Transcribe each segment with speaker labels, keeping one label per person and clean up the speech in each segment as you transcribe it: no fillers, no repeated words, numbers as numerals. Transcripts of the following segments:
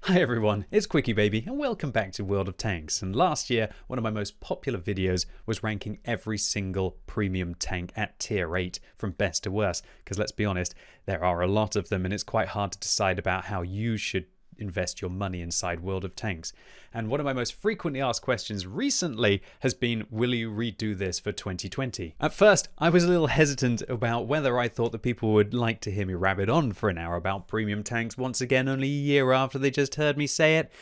Speaker 1: Hi everyone, it's QuickyBaby and welcome back to World of Tanks. And last year, one of my most popular videos was ranking every single premium tank at tier 8 from best to worst. Because let's be honest, there are a lot of them and it's quite hard to decide about how you should invest your money inside World of Tanks. And one of my most frequently asked questions recently has been, will you redo this for 2020? At first, I was a little hesitant about whether I thought that people would like to hear me rabbit on for an hour about premium tanks once again only a year after they just heard me say it.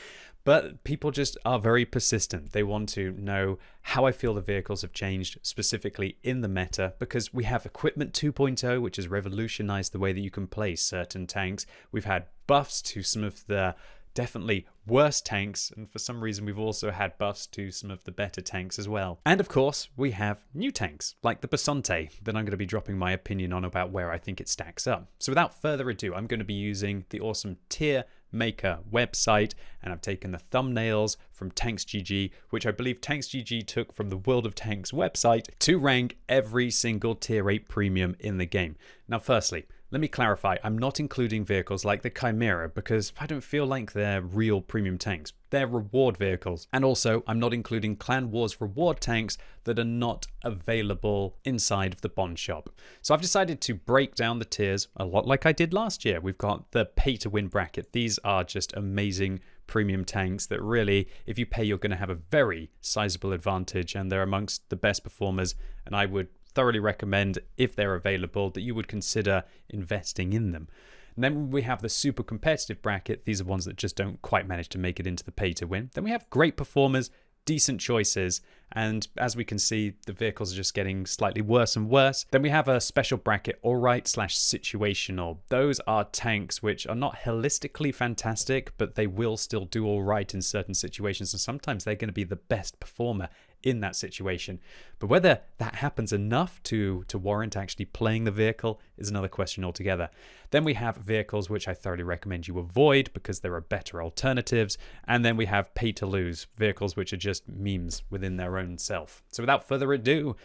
Speaker 1: But people just are very persistent. They want to know how I feel the vehicles have changed, specifically in the meta, because we have Equipment 2.0, which has revolutionized the way that you can play certain tanks. We've had buffs to some of the definitely worse tanks, and for some reason we've also had buffs to some of the better tanks as well. And of course, we have new tanks, like the Basante, that I'm going to be dropping my opinion on about where I think it stacks up. So without further ado, I'm going to be using the awesome tier maker website, and I've taken the thumbnails from TanksGG, which I believe TanksGG took from the World of Tanks website, to rank every single tier 8 premium in the game. Now firstly, let me clarify, I'm not including vehicles like the Chimera because I don't feel like they're real premium tanks. They're reward vehicles. And also, I'm not including Clan Wars reward tanks that are not available inside of the Bond shop. So I've decided to break down the tiers a lot like I did last year. We've got the pay to win bracket. These are just amazing premium tanks that really, if you pay, you're going to have a very sizable advantage, and they're amongst the best performers, and I would thoroughly recommend, if they're available, that you would consider investing in them. And then we have the super competitive bracket. These are ones that just don't quite manage to make it into the pay to win. Then we have great performers, decent choices, and as we can see, the vehicles are just getting slightly worse and worse. Then we have a special bracket, alright / situational. Those are tanks which are not holistically fantastic, but they will still do alright in certain situations, and sometimes they're going to be the best performer in that situation. But whether that happens enough to warrant actually playing the vehicle is another question altogether. Then we have vehicles which I thoroughly recommend you avoid because there are better alternatives. And then we have pay to lose, vehicles which are just memes within their own self. So without further ado,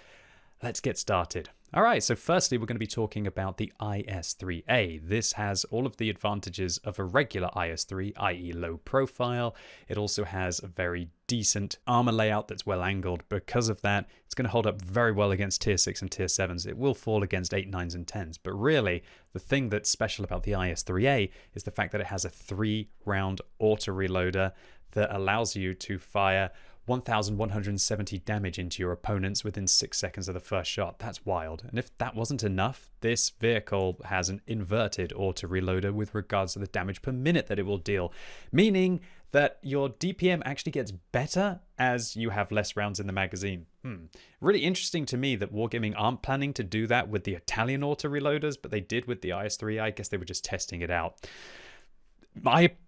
Speaker 1: let's get started. All right, so firstly, we're going to be talking about the IS-3A. This has all of the advantages of a regular IS-3, i.e. low profile. It also has a very decent armor layout that's well angled. Because of that, it's going to hold up very well against tier 6 and tier 7s. It will fall against 8, 9s, and 10s. But really, the thing that's special about the IS-3A is the fact that it has a 3-round auto reloader that allows you to fire 1,170 damage into your opponents within 6 seconds of the first shot. That's wild. And if that wasn't enough, this vehicle has an inverted auto reloader with regards to the damage per minute that it will deal, meaning that your DPM actually gets better as you have less rounds in the magazine. Really interesting to me that Wargaming aren't planning to do that with the Italian auto reloaders, but they did with the IS-3. I guess they were just testing it out.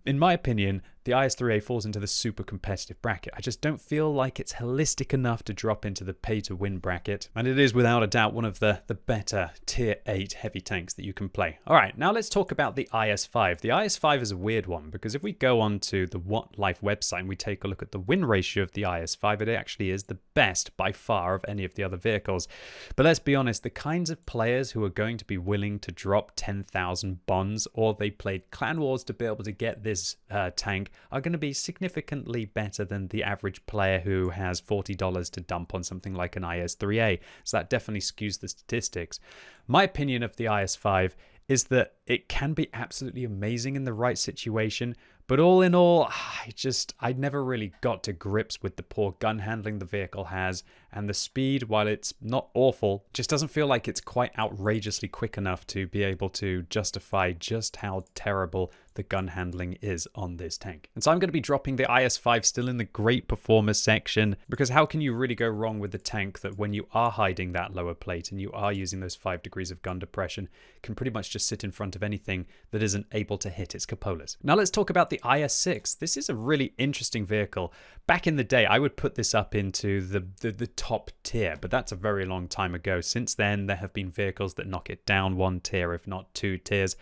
Speaker 1: In my opinion, the IS-3A falls into the super competitive bracket. I just don't feel like it's holistic enough to drop into the pay to win bracket. And it is without a doubt one of the better tier 8 heavy tanks that you can play. All right, now let's talk about the IS-5. The IS-5 is a weird one because if we go on to the What Life website and we take a look at the win ratio of the IS-5, it actually is the best by far of any of the other vehicles. But let's be honest, the kinds of players who are going to be willing to drop 10,000 bonds, or they played Clan Wars to be able to get this tank, are going to be significantly better than the average player who has $40 to dump on something like an IS-3A. So that definitely skews the statistics. My opinion of the IS-5 is that it can be absolutely amazing in the right situation, but all in all, I never really got to grips with the poor gun handling the vehicle has, and the speed, while it's not awful, just doesn't feel like it's quite outrageously quick enough to be able to justify just how terrible the gun handling is on this tank. And so I'm going to be dropping the IS-5 still in the great performers section, because how can you really go wrong with the tank that when you are hiding that lower plate and you are using those 5 degrees of gun depression, can pretty much just sit in front of anything that isn't able to hit its cupolas. Now let's talk about the IS-6. This is a really interesting vehicle. Back in the day, I would put this up into the top tier, but that's a very long time ago. Since then, there have been vehicles that knock it down 1 tier, if not 2 tiers.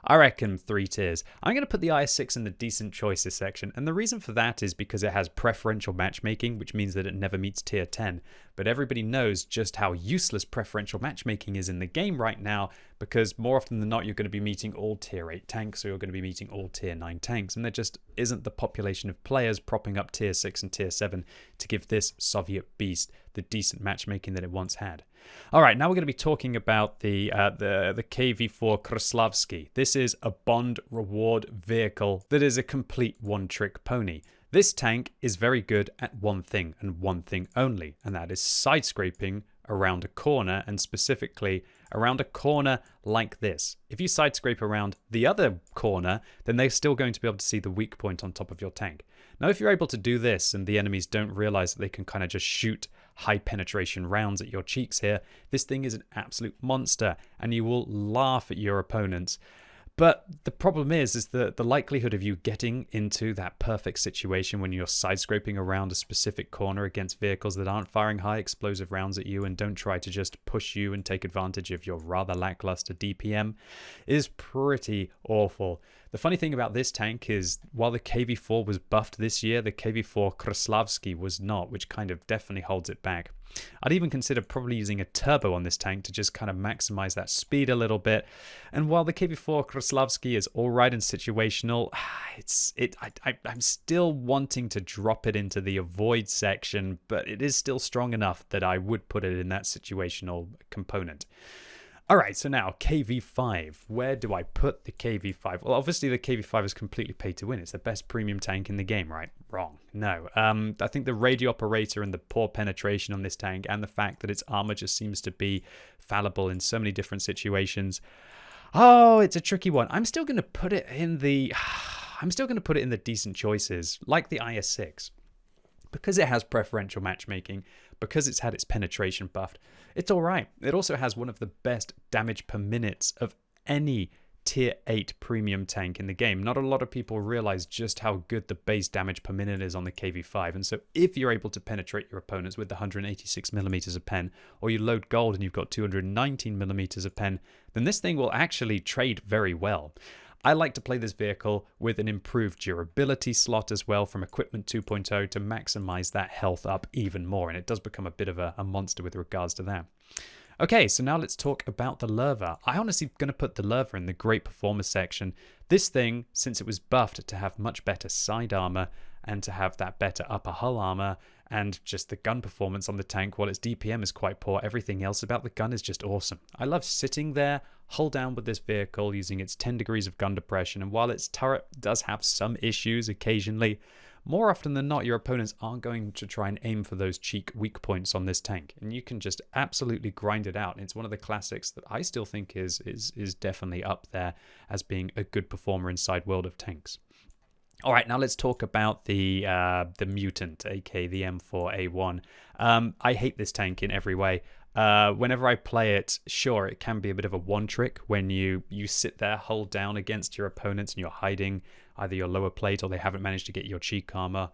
Speaker 1: I reckon 3 tiers. I'm going to put the IS-6 in the decent choices section, and the reason for that is because it has preferential matchmaking, which means that it never meets tier 10. But everybody knows just how useless preferential matchmaking is in the game right now, because more often than not you're going to be meeting all tier 8 tanks, or you're going to be meeting all tier 9 tanks, and there just isn't the population of players propping up tier 6 and tier 7 to give this Soviet beast the decent matchmaking that it once had. All right, now we're going to be talking about the KV-4 Kraslavsky. This is a Bond reward vehicle that is a complete one-trick pony. This tank is very good at one thing and one thing only, and that is side scraping around a corner, and specifically around a corner like this. If you side scrape around the other corner, then they're still going to be able to see the weak point on top of your tank. Now, if you're able to do this and the enemies don't realize that they can kind of just shoot high penetration rounds at your cheeks here, this thing is an absolute monster and you will laugh at your opponents. But the problem is that the likelihood of you getting into that perfect situation when you're side scraping around a specific corner against vehicles that aren't firing high explosive rounds at you and don't try to just push you and take advantage of your rather lackluster DPM is pretty awful. The funny thing about this tank is while the KV-4 was buffed this year, the KV-4 Kraslavsky was not, which kind of definitely holds it back. I'd even consider probably using a turbo on this tank to just kind of maximize that speed a little bit. And while the KV-4 Kraslavsky is all right and situational, I'm still wanting to drop it into the avoid section, but it is still strong enough that I would put it in that situational component. All right, so now KV-5. Where do I put the KV-5? Well, obviously the KV-5 is completely pay to win. It's the best premium tank in the game, right? Wrong. No. I think the radio operator and the poor penetration on this tank and the fact that its armor just seems to be fallible in so many different situations. Oh, it's a tricky one. I'm still going to put it in the decent choices, like the IS-6. Because it has preferential matchmaking, because it's had its penetration buffed, it's all right. It also has one of the best damage per minutes of any tier 8 premium tank in the game. Not a lot of people realize just how good the base damage per minute is on the KV-5. And so if you're able to penetrate your opponents with the 186mm of pen, or you load gold and you've got 219mm of pen, then this thing will actually trade very well. I like to play this vehicle with an improved durability slot as well from Equipment 2.0 to maximize that health up even more, and it does become a bit of a monster with regards to that. Okay, so now let's talk about the Larva. I honestly going to put the Larva in the great performer section. This thing, since it was buffed to have much better side armor and to have that better upper hull armor and just the gun performance on the tank, while its DPM is quite poor, everything else about the gun is just awesome. I love sitting there, hull down with this vehicle using its 10 degrees of gun depression, and while its turret does have some issues occasionally, more often than not, your opponents aren't going to try and aim for those cheek weak points on this tank, and you can just absolutely grind it out. And it's one of the classics that I still think is definitely up there as being a good performer inside World of Tanks. All right, now let's talk about the Mutant, aka the M4A1. I hate this tank in every way. Whenever I play it, sure, it can be a bit of a one trick when you sit there, hold down against your opponents and you're hiding either your lower plate or they haven't managed to get your cheek armor.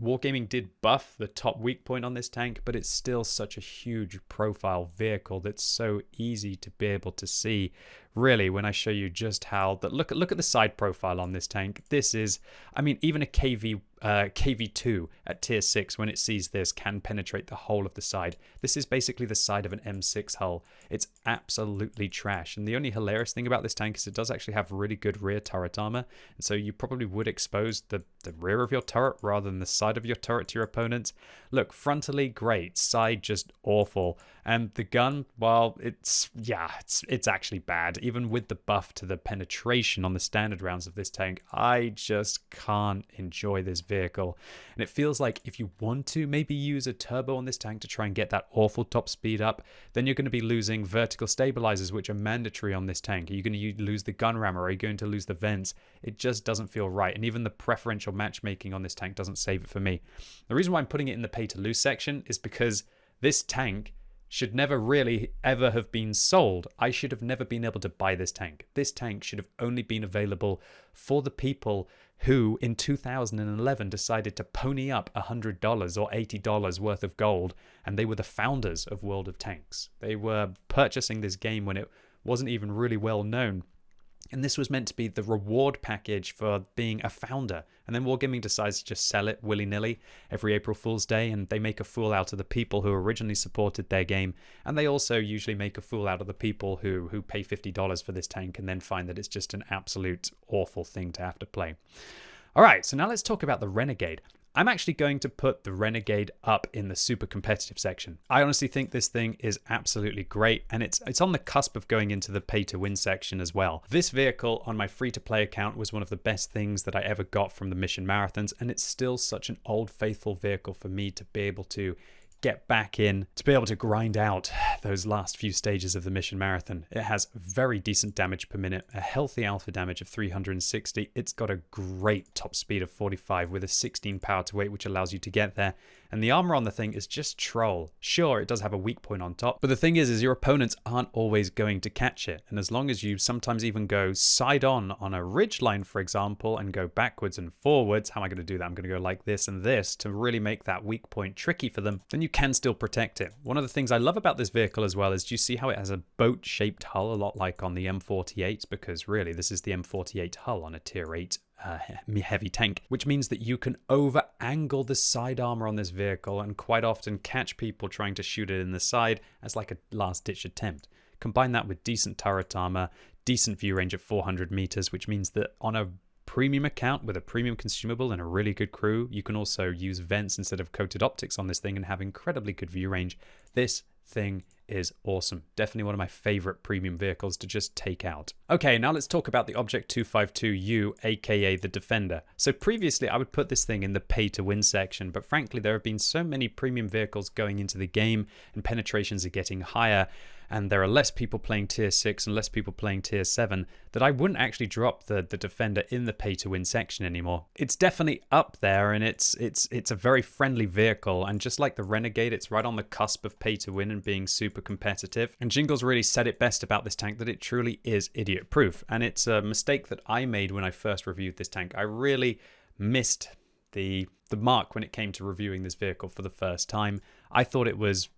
Speaker 1: Wargaming did buff the top weak point on this tank, but it's still such a huge profile vehicle that's so easy to be able to see. Really, when I show you just how that look at the side profile on this tank. This is, I mean, even a KV2 at tier 6 when it sees this can penetrate the whole of the side. This is basically the side of an M6 hull. It's absolutely trash. And the only hilarious thing about this tank is it does actually have really good rear turret armor. And so you probably would expose the rear of your turret rather than the side of your turret to your opponents. Look, frontally great, side just awful. And the gun, well, it's actually bad. Even with the buff to the penetration on the standard rounds of this tank, I just can't enjoy this vehicle. And it feels like if you want to maybe use a turbo on this tank to try and get that awful top speed up, then you're going to be losing vertical stabilizers, which are mandatory on this tank. Are you going to lose the gun rammer? Are you going to lose the vents? It just doesn't feel right. And even the preferential matchmaking on this tank doesn't save it for me. The reason why I'm putting it in the pay to lose section is because this tank should never really ever have been sold. I should have never been able to buy this tank. This tank should have only been available for the people who in 2011 decided to pony up $100 or $80 worth of gold, and they were the founders of World of Tanks. They were purchasing this game when it wasn't even really well known. And this was meant to be the reward package for being a founder. And then Wargaming decides to just sell it willy-nilly every April Fool's Day, and they make a fool out of the people who originally supported their game. And they also usually make a fool out of the people who pay $50 for this tank and then find that it's just an absolute awful thing to have to play. All right, so now let's talk about the Renegade. I'm actually going to put the Renegade up in the super competitive section. I honestly think this thing is absolutely great, and it's on the cusp of going into the pay to win section as well. This vehicle on my free to play account was one of the best things that I ever got from the mission marathons, and it's still such an old faithful vehicle for me to be able to get back in, to be able to grind out those last few stages of the mission marathon. It has very decent damage per minute, a healthy alpha damage of 360. It's got a great top speed of 45 with a 16 power to weight, which allows you to get there. And the armor on the thing is just troll. Sure, it does have a weak point on top, but the thing is your opponents aren't always going to catch it. And as long as you sometimes even go side on a ridge line, for example, and go backwards and forwards, how am I going to do that? I'm going to go like this and this to really make that weak point tricky for them. Then you can still protect it. One of the things I love about this vehicle as well is, do you see how it has a boat-shaped hull, a lot like on the M48? Because really, this is the M48 hull on a tier 8 heavy tank, which means that you can over angle the side armor on this vehicle and quite often catch people trying to shoot it in the side as like a last ditch attempt. Combine that with decent turret armor, decent view range of 400 meters, which means that on a premium account with a premium consumable and a really good crew, you can also use vents instead of coated optics on this thing and have incredibly good view range. This thing is awesome. Definitely one of my favorite premium vehicles to just take out. Okay, now let's talk about the Object 252U, aka the Defender. So previously I would put this thing in the pay to win section, but frankly there have been so many premium vehicles going into the game and penetrations are getting higher, and there are less people playing tier 6 and less people playing tier 7, that I wouldn't actually drop the Defender in the pay to win section anymore. It's definitely up there, and it's a very friendly vehicle, and just like the Renegade, it's right on the cusp of pay to win and being super competitive. And Jingles really said it best about this tank, that it truly is idiot proof, and it's a mistake that I made when I first reviewed this tank. I really missed the mark when it came to reviewing this vehicle for the first time. I thought it was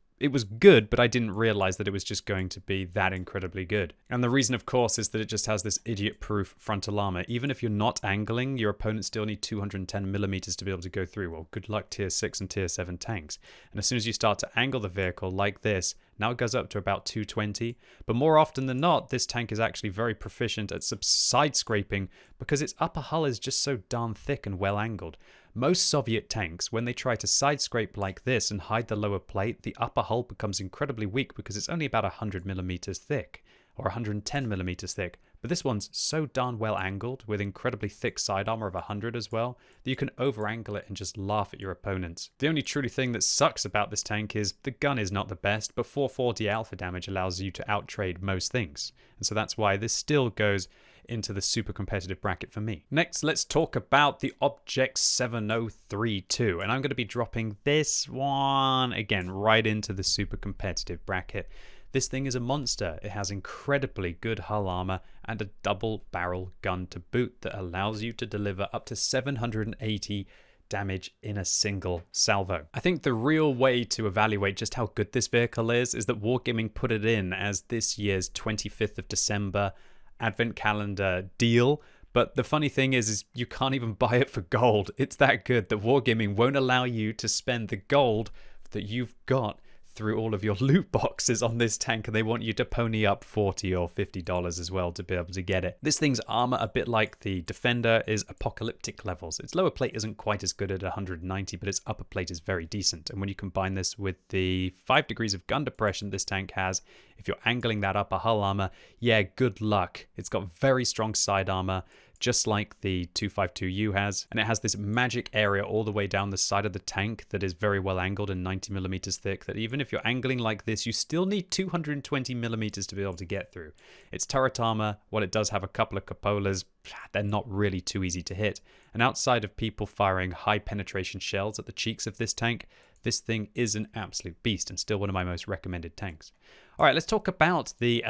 Speaker 1: good, but I didn't realize that it was just going to be that incredibly good. And the reason, of course, is that it just has this idiot-proof frontal armor. Even if you're not angling, your opponents still need 210 millimeters to be able to go through. Well, good luck tier 6 and tier 7 tanks. And as soon as you start to angle the vehicle like this, now it goes up to about 220. But more often than not, this tank is actually very proficient at side scraping because its upper hull is just so darn thick and well angled. Most Soviet tanks, when they try to side scrape like this and hide the lower plate, the upper hull becomes incredibly weak because it's only about 100 millimeters thick or 110 millimeters thick. But this one's so darn well angled with incredibly thick side armor of 100 as well that you can over angle it and just laugh at your opponents. The only truly thing that sucks about this tank is the gun is not the best, but 440 alpha damage allows you to outtrade most things. And so that's why this still goes into the super competitive bracket for me. Next, let's talk about the Object 7032, and I'm going to be dropping this one again right into the super competitive bracket. This thing is a monster. It has incredibly good hull armor and a double barrel gun to boot that allows you to deliver up to 780 damage in a single salvo. I think the real way to evaluate just how good this vehicle is that Wargaming put it in as this year's 25th of December advent calendar deal. But the funny thing is you can't even buy it for gold. It's that good that Wargaming won't allow you to spend the gold that you've got through all of your loot boxes on this tank, and they want you to pony up $40 or $50 as well to be able to get it. This thing's armor, a bit like the Defender, is apocalyptic levels. Its lower plate isn't quite as good at 190, but its upper plate is very decent. And when you combine this with the 5 degrees of gun depression this tank has, if you're angling that upper hull armor, yeah, good luck. It's got very strong side armor, just like the 252U has, and it has this magic area all the way down the side of the tank that is very well angled and 90 millimeters thick, that even if you're angling like this, you still need 220 millimeters to be able to get through. Its turret armor, while it does have a couple of cupolas, they're not really too easy to hit. And outside of people firing high penetration shells at the cheeks of this tank, this thing is an absolute beast and still one of my most recommended tanks. All right, let's talk about the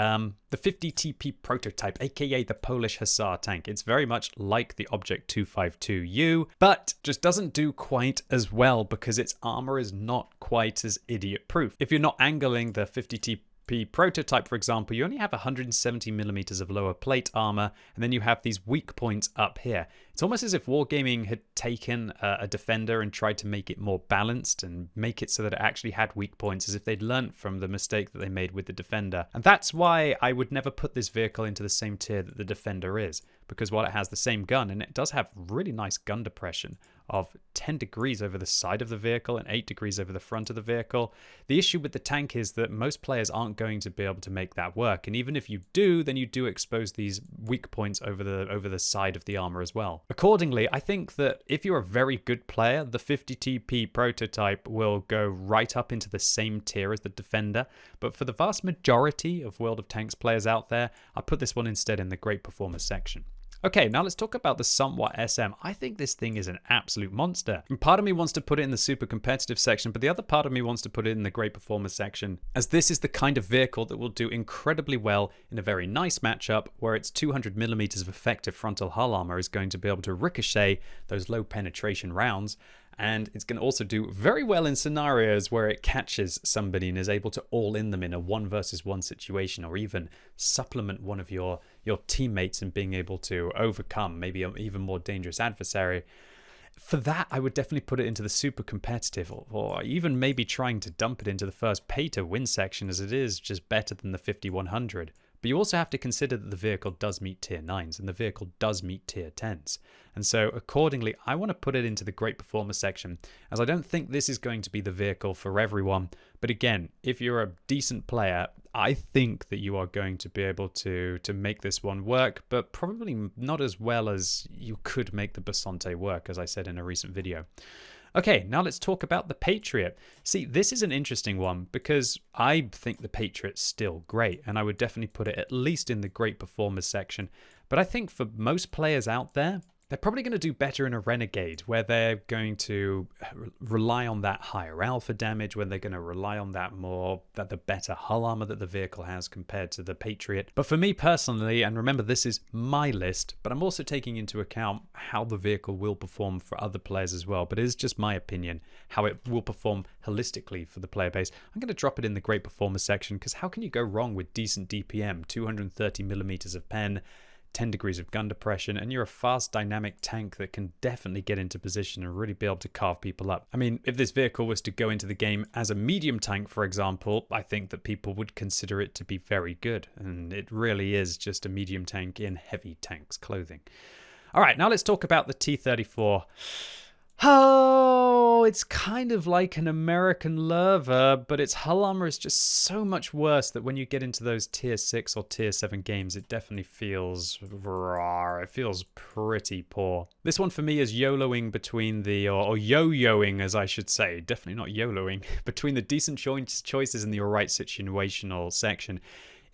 Speaker 1: 50 TP prototype, aka the Polish Hussar tank. It's very much like the Object 252U, but just doesn't do quite as well because its armor is not quite as idiot-proof. If you're not angling the 50 TP 50TP prototype, for example, you only have 170 millimeters of lower plate armor, and then you have these weak points up here. It's almost as if Wargaming had taken a Defender and tried to make it more balanced and make it so that it actually had weak points, as if they'd learnt from the mistake that they made with the Defender. And that's why I would never put this vehicle into the same tier that the Defender is, because while it has the same gun, and it does have really nice gun depression of 10 degrees over the side of the vehicle and 8 degrees over the front of the vehicle, the issue with the tank is that most players aren't going to be able to make that work. And even if you do, then you do expose these weak points over the side of the armor as well. Accordingly, I think that if you're a very good player, the 50TP prototype will go right up into the same tier as the Defender. But for the vast majority of World of Tanks players out there, I put this one instead in the Great Performers section. Okay, now let's talk about the Somewhat SM. I think this thing is an absolute monster. And part of me wants to put it in the super competitive section, but the other part of me wants to put it in the Great Performers section, as this is the kind of vehicle that will do incredibly well in a very nice matchup where its 200 millimeters of effective frontal hull armor is going to be able to ricochet those low penetration rounds. And it's going to also do very well in scenarios where it catches somebody and is able to all-in them in a 1 versus 1 situation, or even supplement one of your teammates in being able to overcome maybe an even more dangerous adversary. For that, I would definitely put it into the super competitive, or even maybe trying to dump it into the first pay-to-win section, as it is just better than the 5100. But you also have to consider that the vehicle does meet tier 9s and the vehicle does meet tier 10s. And so accordingly, I want to put it into the Great Performer section, as I don't think this is going to be the vehicle for everyone. But again, if you're a decent player, I think that you are going to be able to make this one work, but probably not as well as you could make the Basante work, as I said in a recent video. Okay, now let's talk about the Patriot. See, this is an interesting one because I think the Patriot's still great, and I would definitely put it at least in the Great Performers section. But I think for most players out there, they're probably going to do better in a Renegade, where they're going to rely on that higher alpha damage, where they're going to rely on the better hull armor that the vehicle has compared to the Patriot. But for me personally, and remember this is my list, but I'm also taking into account how the vehicle will perform for other players as well. But it is just my opinion, how it will perform holistically for the player base. I'm going to drop it in the Great Performer section, because how can you go wrong with decent DPM, 230 millimeters of pen, 10 degrees of gun depression, and you're a fast dynamic tank that can definitely get into position and really be able to carve people up. I mean, if this vehicle was to go into the game as a medium tank, for example, I think that people would consider it to be very good, and it really is just a medium tank in heavy tanks clothing. All right, now let's talk about the T-34. Oh, it's kind of like an American Larva, but its hull armor is just so much worse that when you get into those tier 6 or tier 7 games, it definitely feels raw. It feels pretty poor. This one for me is YOLOing between the, or yo-yoing as I should say, definitely not YOLOing, between the decent choices in the alright situational section.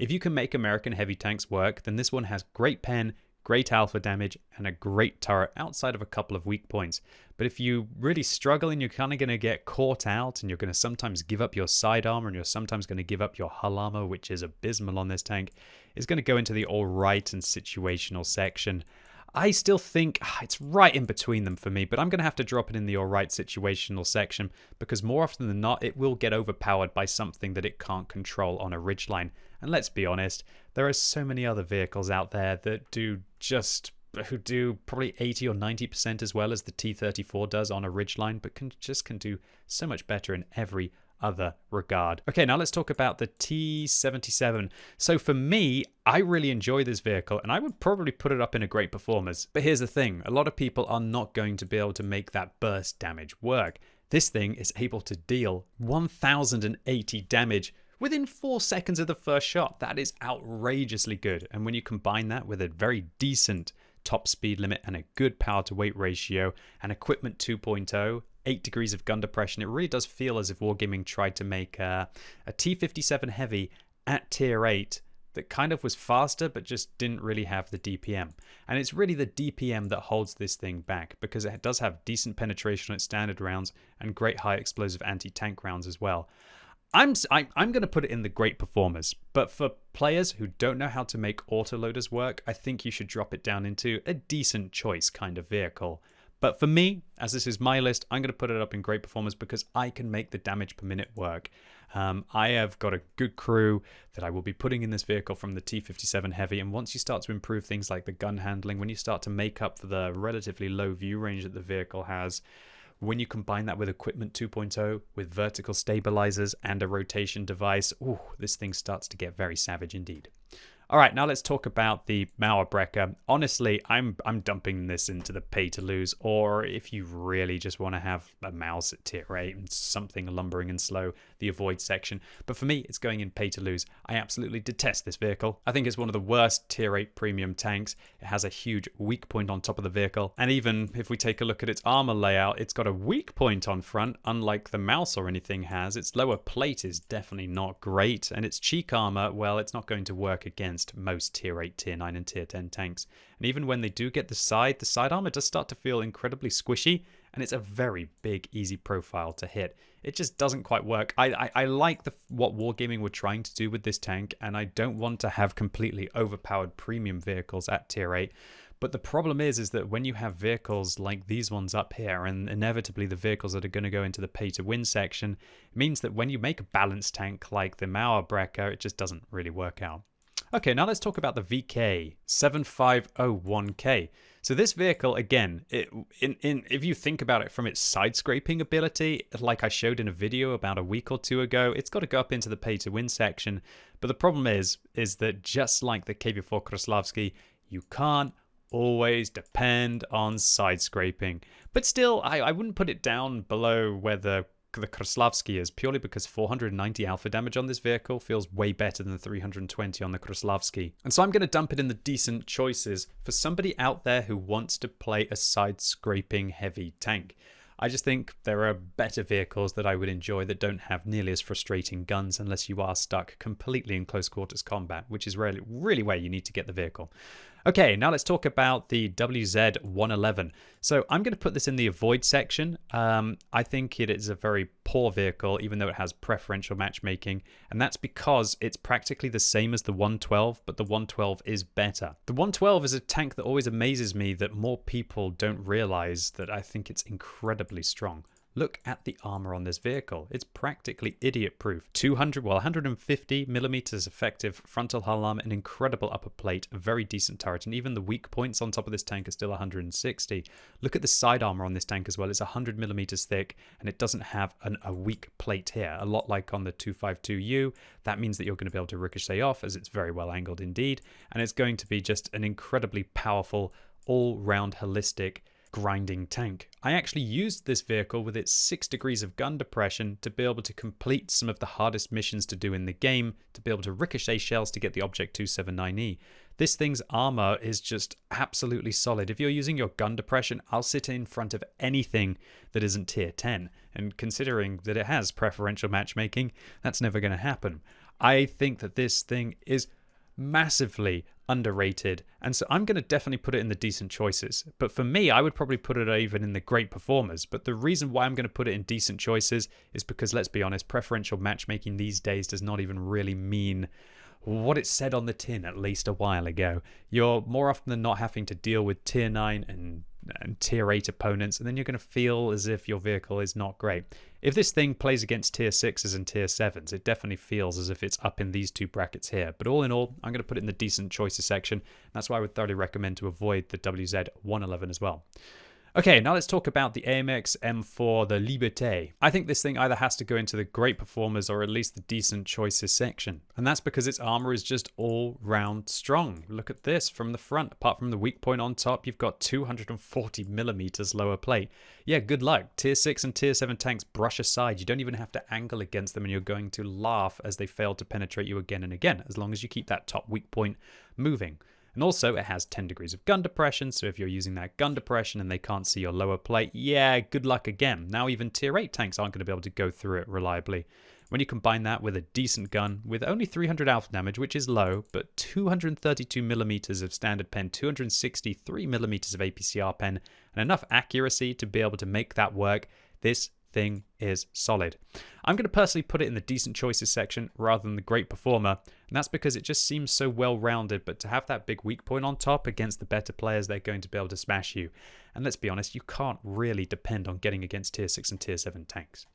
Speaker 1: If you can make American heavy tanks work, then this one has great pen, great alpha damage, and a great turret outside of a couple of weak points. But if you really struggle and you're kind of going to get caught out and you're going to sometimes give up your side armor and you're sometimes going to give up your hull armor, which is abysmal on this tank, it's going to go into the alright and situational section. I still think it's right in between them for me, but I'm going to have to drop it in the alright situational section because more often than not, it will get overpowered by something that it can't control on a ridgeline. And let's be honest, there are so many other vehicles out there that who do probably 80 or 90% as well as the T-34 does on a ridgeline, but can do so much better in every other regard. Okay, now let's talk about the T57. So for me, I really enjoy this vehicle and I would probably put it up in a Great Performers. But here's the thing, a lot of people are not going to be able to make that burst damage work. This thing is able to deal 1080 damage within 4 seconds of the first shot. That is outrageously good. And when you combine that with a very decent top speed limit and a good power to weight ratio and equipment 2.0, 8 degrees of gun depression, it really does feel as if Wargaming tried to make a T57 Heavy at tier 8 that kind of was faster but just didn't really have the DPM. And it's really the DPM that holds this thing back because it does have decent penetration on its standard rounds and great high explosive anti-tank rounds as well. I'm going to put it in the Great Performers, but for players who don't know how to make autoloaders work, I think you should drop it down into a decent choice kind of vehicle. But for me, as this is my list, I'm going to put it up in great performance because I can make the damage per minute work. I have got a good crew that I will be putting in this vehicle from the T57 Heavy, and once you start to improve things like the gun handling, when you start to make up for the relatively low view range that the vehicle has, when you combine that with Equipment 2.0, with vertical stabilizers and a rotation device, ooh, this thing starts to get very savage indeed. All right, now let's talk about the Mauerbrecker. Honestly, I'm dumping this into the pay to lose, or if you really just want to have a mouse at tier 8 and something lumbering and slow, the avoid section. But for me, it's going in pay to lose. I absolutely detest this vehicle. I think it's one of the worst tier 8 premium tanks. It has a huge weak point on top of the vehicle. And even if we take a look at its armor layout, it's got a weak point on front, unlike the mouse or anything has. Its lower plate is definitely not great. And its cheek armor, well, it's not going to work against most tier 8, tier 9 and tier 10 tanks. And even when they do get the side armor does start to feel incredibly squishy, and it's a very big, easy profile to hit. It just doesn't quite work. I like what Wargaming were trying to do with this tank, and I don't want to have completely overpowered premium vehicles at tier 8. But the problem is that when you have vehicles like these ones up here, and inevitably the vehicles that are going to go into the pay-to-win section, it means that when you make a balanced tank like the Mauerbrecker, it just doesn't really work out. Okay, now let's talk about the VK 7501K. So this vehicle, again, if you think about it from its side scraping ability, like I showed in a video about a week or two ago, it's got to go up into the pay-to-win section. But the problem is that just like the KV4 Kraslavsky, you can't always depend on side scraping. But still, I wouldn't put it down below where the Kraslavsky is, purely because 490 alpha damage on this vehicle feels way better than the 320 on the Kraslavsky. And so I'm going to dump it in the decent choices for somebody out there who wants to play a side-scraping heavy tank. I just think there are better vehicles that I would enjoy that don't have nearly as frustrating guns unless you are stuck completely in close quarters combat, which is really where you need to get the vehicle. Okay, now let's talk about the WZ-111. So I'm going to put this in the avoid section. I think it is a very poor vehicle, even though it has preferential matchmaking. And that's because it's practically the same as the 112, but the 112 is better. The 112 is a tank that always amazes me that more people don't realize that I think it's incredibly strong. Look at the armor on this vehicle. It's practically idiot-proof. 150 millimeters effective frontal hull armor, an incredible upper plate, a very decent turret, and even the weak points on top of this tank are still 160. Look at the side armor on this tank as well. It's 100 millimeters thick, and it doesn't have a weak plate here. A lot like on the 252U, that means that you're going to be able to ricochet off, as it's very well angled indeed, and it's going to be just an incredibly powerful, all-round holistic grinding tank. I actually used this vehicle with its 6 degrees of gun depression to be able to complete some of the hardest missions to do in the game, to be able to ricochet shells to get the Object 279E. This thing's armor is just absolutely solid. If you're using your gun depression, I'll sit in front of anything that isn't tier 10. And considering that it has preferential matchmaking, that's never going to happen. I think that this thing is massively underrated, and so I'm going to definitely put it in the decent choices. But for me, I would probably put it even in the great performers. But the reason why I'm going to put it in decent choices is because, let's be honest, preferential matchmaking these days does not even really mean what it said on the tin at least a while ago. You're more often than not having to deal with tier 9 and tier 8 opponents, and then you're going to feel as if your vehicle is not great. If this thing plays against tier 6s and tier 7s, it definitely feels as if it's up in these two brackets here. But all in all, I'm going to put it in the decent choices section. That's why I would thoroughly recommend to avoid the WZ-111 as well. Okay, now let's talk about the Amx M4 the Liberte. I think this thing either has to go into the great performers or at least the decent choices section. And that's because its armor is just all round strong. Look at this from the front. Apart from the weak point on top, you've got 240 millimeters lower plate. Yeah, good luck. Tier 6 and tier 7 tanks brush aside. You don't even have to angle against them, and you're going to laugh as they fail to penetrate you again and again, as long as you keep that top weak point moving. And also, it has 10 degrees of gun depression, so if you're using that gun depression and they can't see your lower plate, yeah, good luck again. Now even tier 8 tanks aren't going to be able to go through it reliably. When you combine that with a decent gun, with only 300 alpha damage, which is low, but 232 millimeters of standard pen, 263 millimeters of APCR pen, and enough accuracy to be able to make that work, this thing is solid. I'm going to personally put it in the decent choices section rather than the great performer, and that's because it just seems so well-rounded, but to have that big weak point on top against the better players, they're going to be able to smash you. And let's be honest, you can't really depend on getting against tier 6 and tier 7 tanks.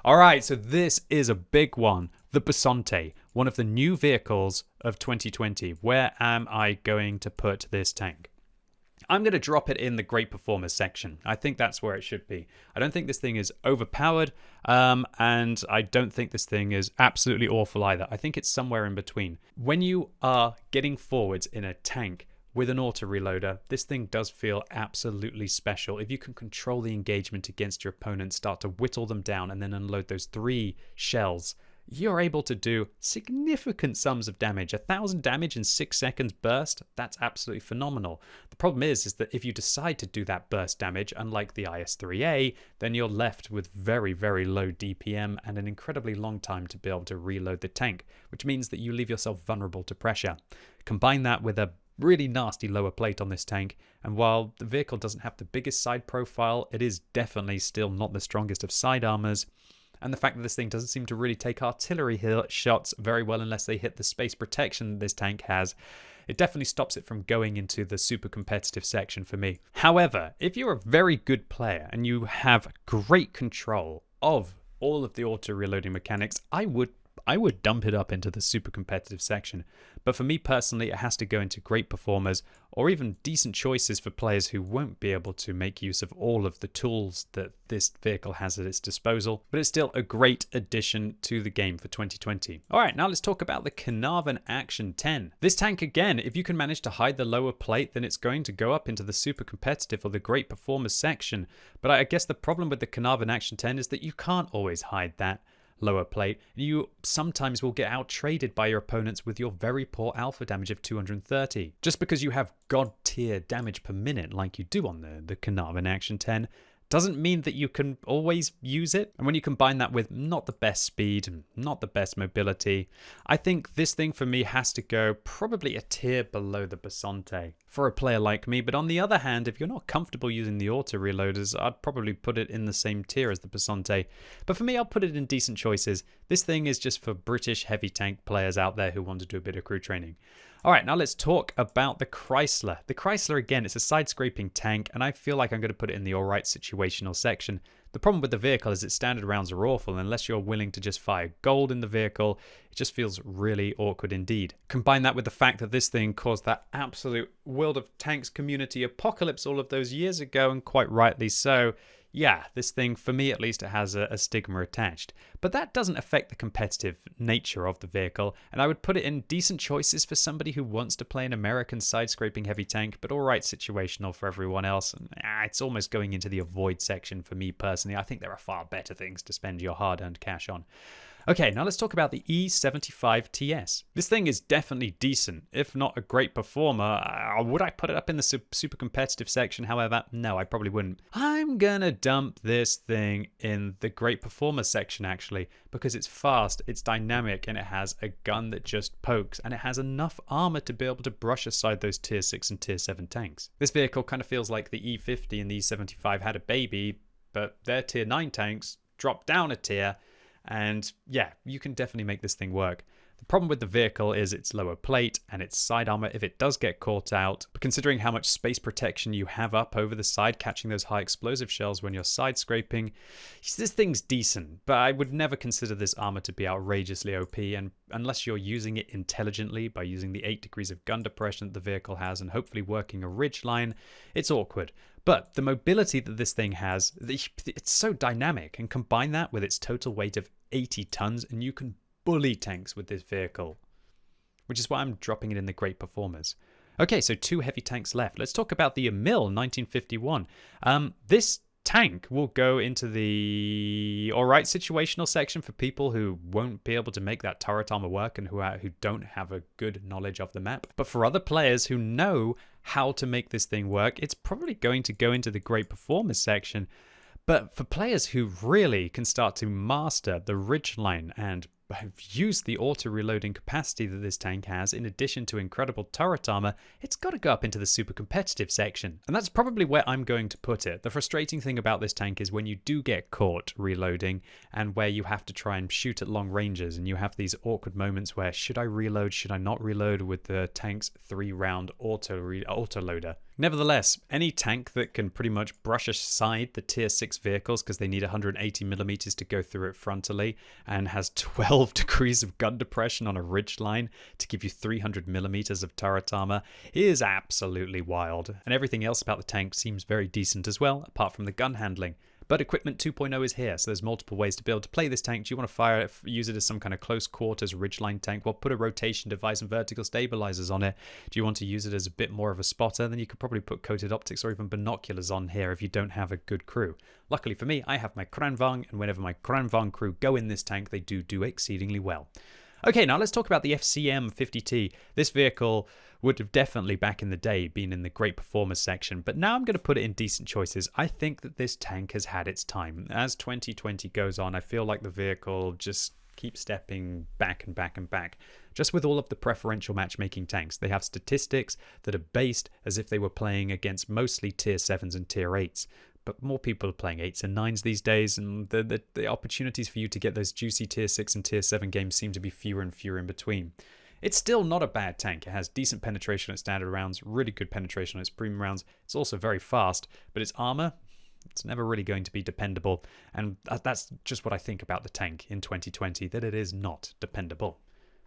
Speaker 1: Alright, so this is a big one. The Basonte, one of the new vehicles of 2020. Where am I going to put this tank? I'm going to drop it in the great performers section. I think that's where it should be. I don't think this thing is overpowered, and I don't think this thing is absolutely awful either. I think it's somewhere in between. When you are getting forwards in a tank with an auto reloader, this thing does feel absolutely special. If you can control the engagement against your opponent, start to whittle them down, and then unload those 3 shells, you're able to do significant sums of damage. 1,000 damage in 6 seconds burst, that's absolutely phenomenal. The problem is that if you decide to do that burst damage, unlike the IS-3A, then you're left with very, very low DPM and an incredibly long time to be able to reload the tank, which means that you leave yourself vulnerable to pressure. Combine that with a really nasty lower plate on this tank, and while the vehicle doesn't have the biggest side profile, it is definitely still not the strongest of side armors. And the fact that this thing doesn't seem to really take artillery shots very well unless they hit the space protection that this tank has, it definitely stops it from going into the super competitive section for me. However, if you're a very good player and you have great control of all of the auto reloading mechanics, I would dump it up into the super competitive section. But for me personally, it has to go into great performers or even decent choices for players who won't be able to make use of all of the tools that this vehicle has at its disposal. But it's still a great addition to the game for 2020. All right, now let's talk about the Carnavan Action 10. This tank, again, if you can manage to hide the lower plate, then it's going to go up into the super competitive or the great performers section. But I guess the problem with the Carnavan Action 10 is that you can't always hide that lower plate. You sometimes will get out traded by your opponents with your very poor alpha damage of 230. Just because you have god tier damage per minute like you do on the Carnavan Action 10 doesn't mean that you can always use it. And when you combine that with not the best speed and not the best mobility, I think this thing for me has to go probably a tier below the Basonte for a player like me. But on the other hand, if you're not comfortable using the auto reloaders, I'd probably put it in the same tier as the Basonte. But for me, I'll put it in decent choices. This thing is just for British heavy tank players out there who want to do a bit of crew training. All right, now let's talk about the Chrysler. The Chrysler, again, it's a side-scraping tank, and I feel like I'm going to put it in the alright situational section. The problem with the vehicle is its standard rounds are awful. Unless you're willing to just fire gold in the vehicle, it just feels really awkward indeed. Combine that with the fact that this thing caused that absolute World of Tanks community apocalypse all of those years ago, and quite rightly so. Yeah, this thing, for me at least, it has a stigma attached. But that doesn't affect the competitive nature of the vehicle, and I would put it in decent choices for somebody who wants to play an American side-scraping heavy tank, but alright situational for everyone else. And, it's almost going into the avoid section for me personally. I think there are far better things to spend your hard-earned cash on. Okay, now let's talk about the E75 Ts. This thing is definitely decent, if not a great performer. Would I put it up in the super competitive section? However, no, I probably wouldn't. I'm gonna dump this thing in the great performer section, actually, because it's fast, it's dynamic, and it has a gun that just pokes, and it has enough armor to be able to brush aside those tier 6 and tier 7 tanks. This vehicle kind of feels like the E50 and the E75 had a baby, but their tier 9 tanks dropped down a tier. And yeah, you can definitely make this thing work. The problem with the vehicle is its lower plate and its side armor if it does get caught out. But considering how much space protection you have up over the side, catching those high explosive shells when you're side scraping, this thing's decent. But I would never consider this armor to be outrageously OP, and unless you're using it intelligently by using the 8 degrees of gun depression that the vehicle has and hopefully working a ridge line, it's awkward. But the mobility that this thing has, it's so dynamic, and combine that with its total weight of 80 tons and you can bully tanks with this vehicle, which is why I'm dropping it in the great performers. Okay, so 2 heavy tanks left. Let's talk about the Amil 1951. This tank will go into the alright situational section for people who won't be able to make that turret armor work and who don't have a good knowledge of the map. But for other players who know how to make this thing work, it's probably going to go into the great performers section. But for players who really can start to master the ridgeline and use the auto-reloading capacity that this tank has, in addition to incredible turret armor, it's got to go up into the super competitive section. And that's probably where I'm going to put it. The frustrating thing about this tank is when you do get caught reloading and where you have to try and shoot at long ranges and you have these awkward moments where should I reload, should I not reload with the tank's 3-round auto-loader. Nevertheless, any tank that can pretty much brush aside the tier 6 vehicles because they need 180mm to go through it frontally and has 12 degrees of gun depression on a ridgeline to give you 300mm of turret armor is absolutely wild. And everything else about the tank seems very decent as well, apart from the gun handling. But Equipment 2.0 is here, so there's multiple ways to be able to play this tank. Do you want to fire it, use it as some kind of close quarters ridgeline tank? Well, put a rotation device and vertical stabilizers on it. Do you want to use it as a bit more of a spotter? Then you could probably put coated optics or even binoculars on here if you don't have a good crew. Luckily for me, I have my Carnavan, and whenever my Carnavan crew go in this tank, they do exceedingly well. Okay, now let's talk about the FCM 50T. This vehicle would have definitely back in the day been in the great performers section, but now I'm going to put it in decent choices. I think that this tank has had its time. As 2020 goes on, I feel like the vehicle just keeps stepping back and back and back. Just with all of the preferential matchmaking tanks, they have statistics that are based as if they were playing against mostly tier 7s and tier 8s. But more people are playing 8s and 9s these days, and the opportunities for you to get those juicy tier 6 and tier 7 games seem to be fewer and fewer in between. It's still not a bad tank. It has decent penetration at standard rounds, really good penetration on its premium rounds. It's also very fast, but its armor, it's never really going to be dependable. And that's just what I think about the tank in 2020, that it is not dependable.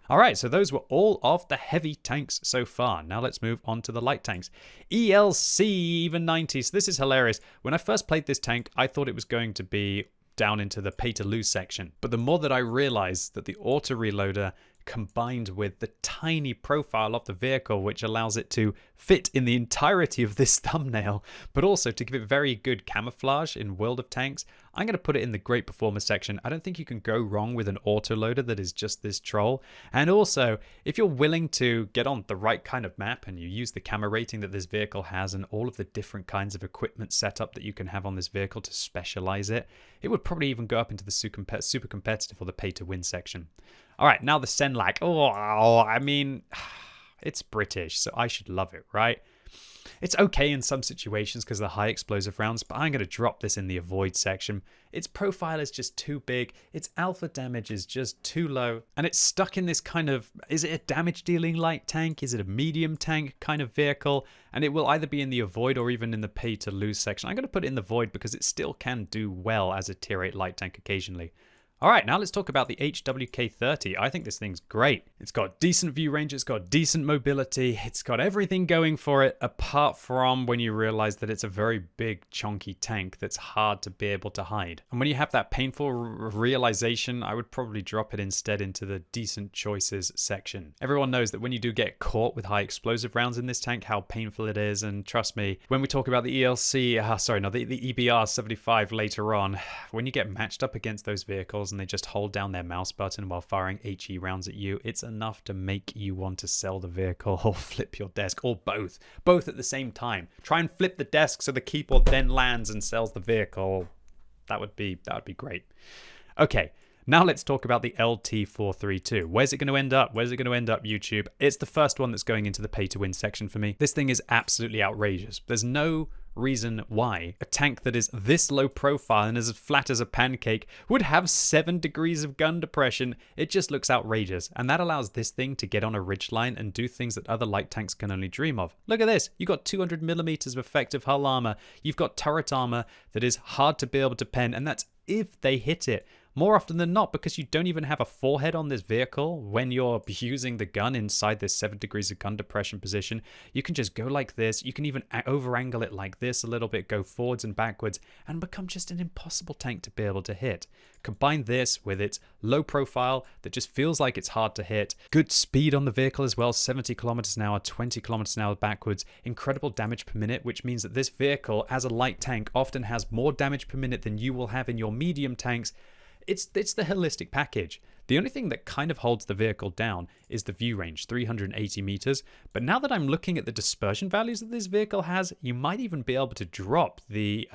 Speaker 1: Alright, so those were all of the heavy tanks so far. Now let's move on to the light tanks. ELC even 90. So this is hilarious. When I first played this tank, I thought it was going to be down into the pay to lose section. But the more that I realized that the auto reloader combined with the tiny profile of the vehicle, which allows it to fit in the entirety of this thumbnail, but also to give it very good camouflage in World of Tanks, I'm going to put it in the great performance section. I don't think you can go wrong with an autoloader that is just this troll. And also, if you're willing to get on the right kind of map and you use the camo rating that this vehicle has and all of the different kinds of equipment setup that you can have on this vehicle to specialize it, it would probably even go up into the super competitive or the pay to win section. All right, now the Senlac. Oh, I mean, it's British, so I should love it, right? It's okay in some situations because of the high explosive rounds, but I'm going to drop this in the avoid section. Its profile is just too big, its alpha damage is just too low, and it's stuck in this kind of, is it a damage dealing light tank? Is it a medium tank kind of vehicle? And it will either be in the avoid or even in the pay to lose section. I'm going to put it in the void because it still can do well as a tier 8 light tank occasionally. All right, now let's talk about the HWK30. I think this thing's great. It's got decent view range, it's got decent mobility, it's got everything going for it, apart from when you realize that it's a very big, chunky tank that's hard to be able to hide. And when you have that painful realization, I would probably drop it instead into the decent choices section. Everyone knows that when you do get caught with high explosive rounds in this tank, how painful it is. And trust me, when we talk about the the EBR 75 later on, when you get matched up against those vehicles, and they just hold down their mouse button while firing HE rounds at you, it's enough to make you want to sell the vehicle or flip your desk, or both at the same time. Try and flip the desk so the keyboard then lands and sells the vehicle. That would be great. Okay, now let's talk about the LT432. Where's it going to end up? Where's it going to end up, YouTube? It's the first one that's going into the pay to win section for me. This thing is absolutely outrageous. There's no reason why a tank that is this low profile and as flat as a pancake would have 7 degrees of gun depression. It just looks outrageous, and that allows this thing to get on a ridgeline and do things that other light tanks can only dream of. Look at this, you've got 200mm of effective hull armor, you've got turret armor that is hard to be able to pen, and that's if they hit it. More often than not, because you don't even have a forehead on this vehicle when you're using the gun inside this 7 degrees of gun depression position, you can just go like this. You can even over angle it like this a little bit, go forwards and backwards, and become just an impossible tank to be able to hit. Combine this with its low profile that just feels like it's hard to hit, good speed on the vehicle as well, 70 kilometers an hour, 20 kilometers an hour backwards, incredible damage per minute, which means that this vehicle as a light tank often has more damage per minute than you will have in your medium tanks. It's the holistic package. The only thing that kind of holds the vehicle down is the view range, 380 meters. But now that I'm looking at the dispersion values that this vehicle has, you might even be able to drop the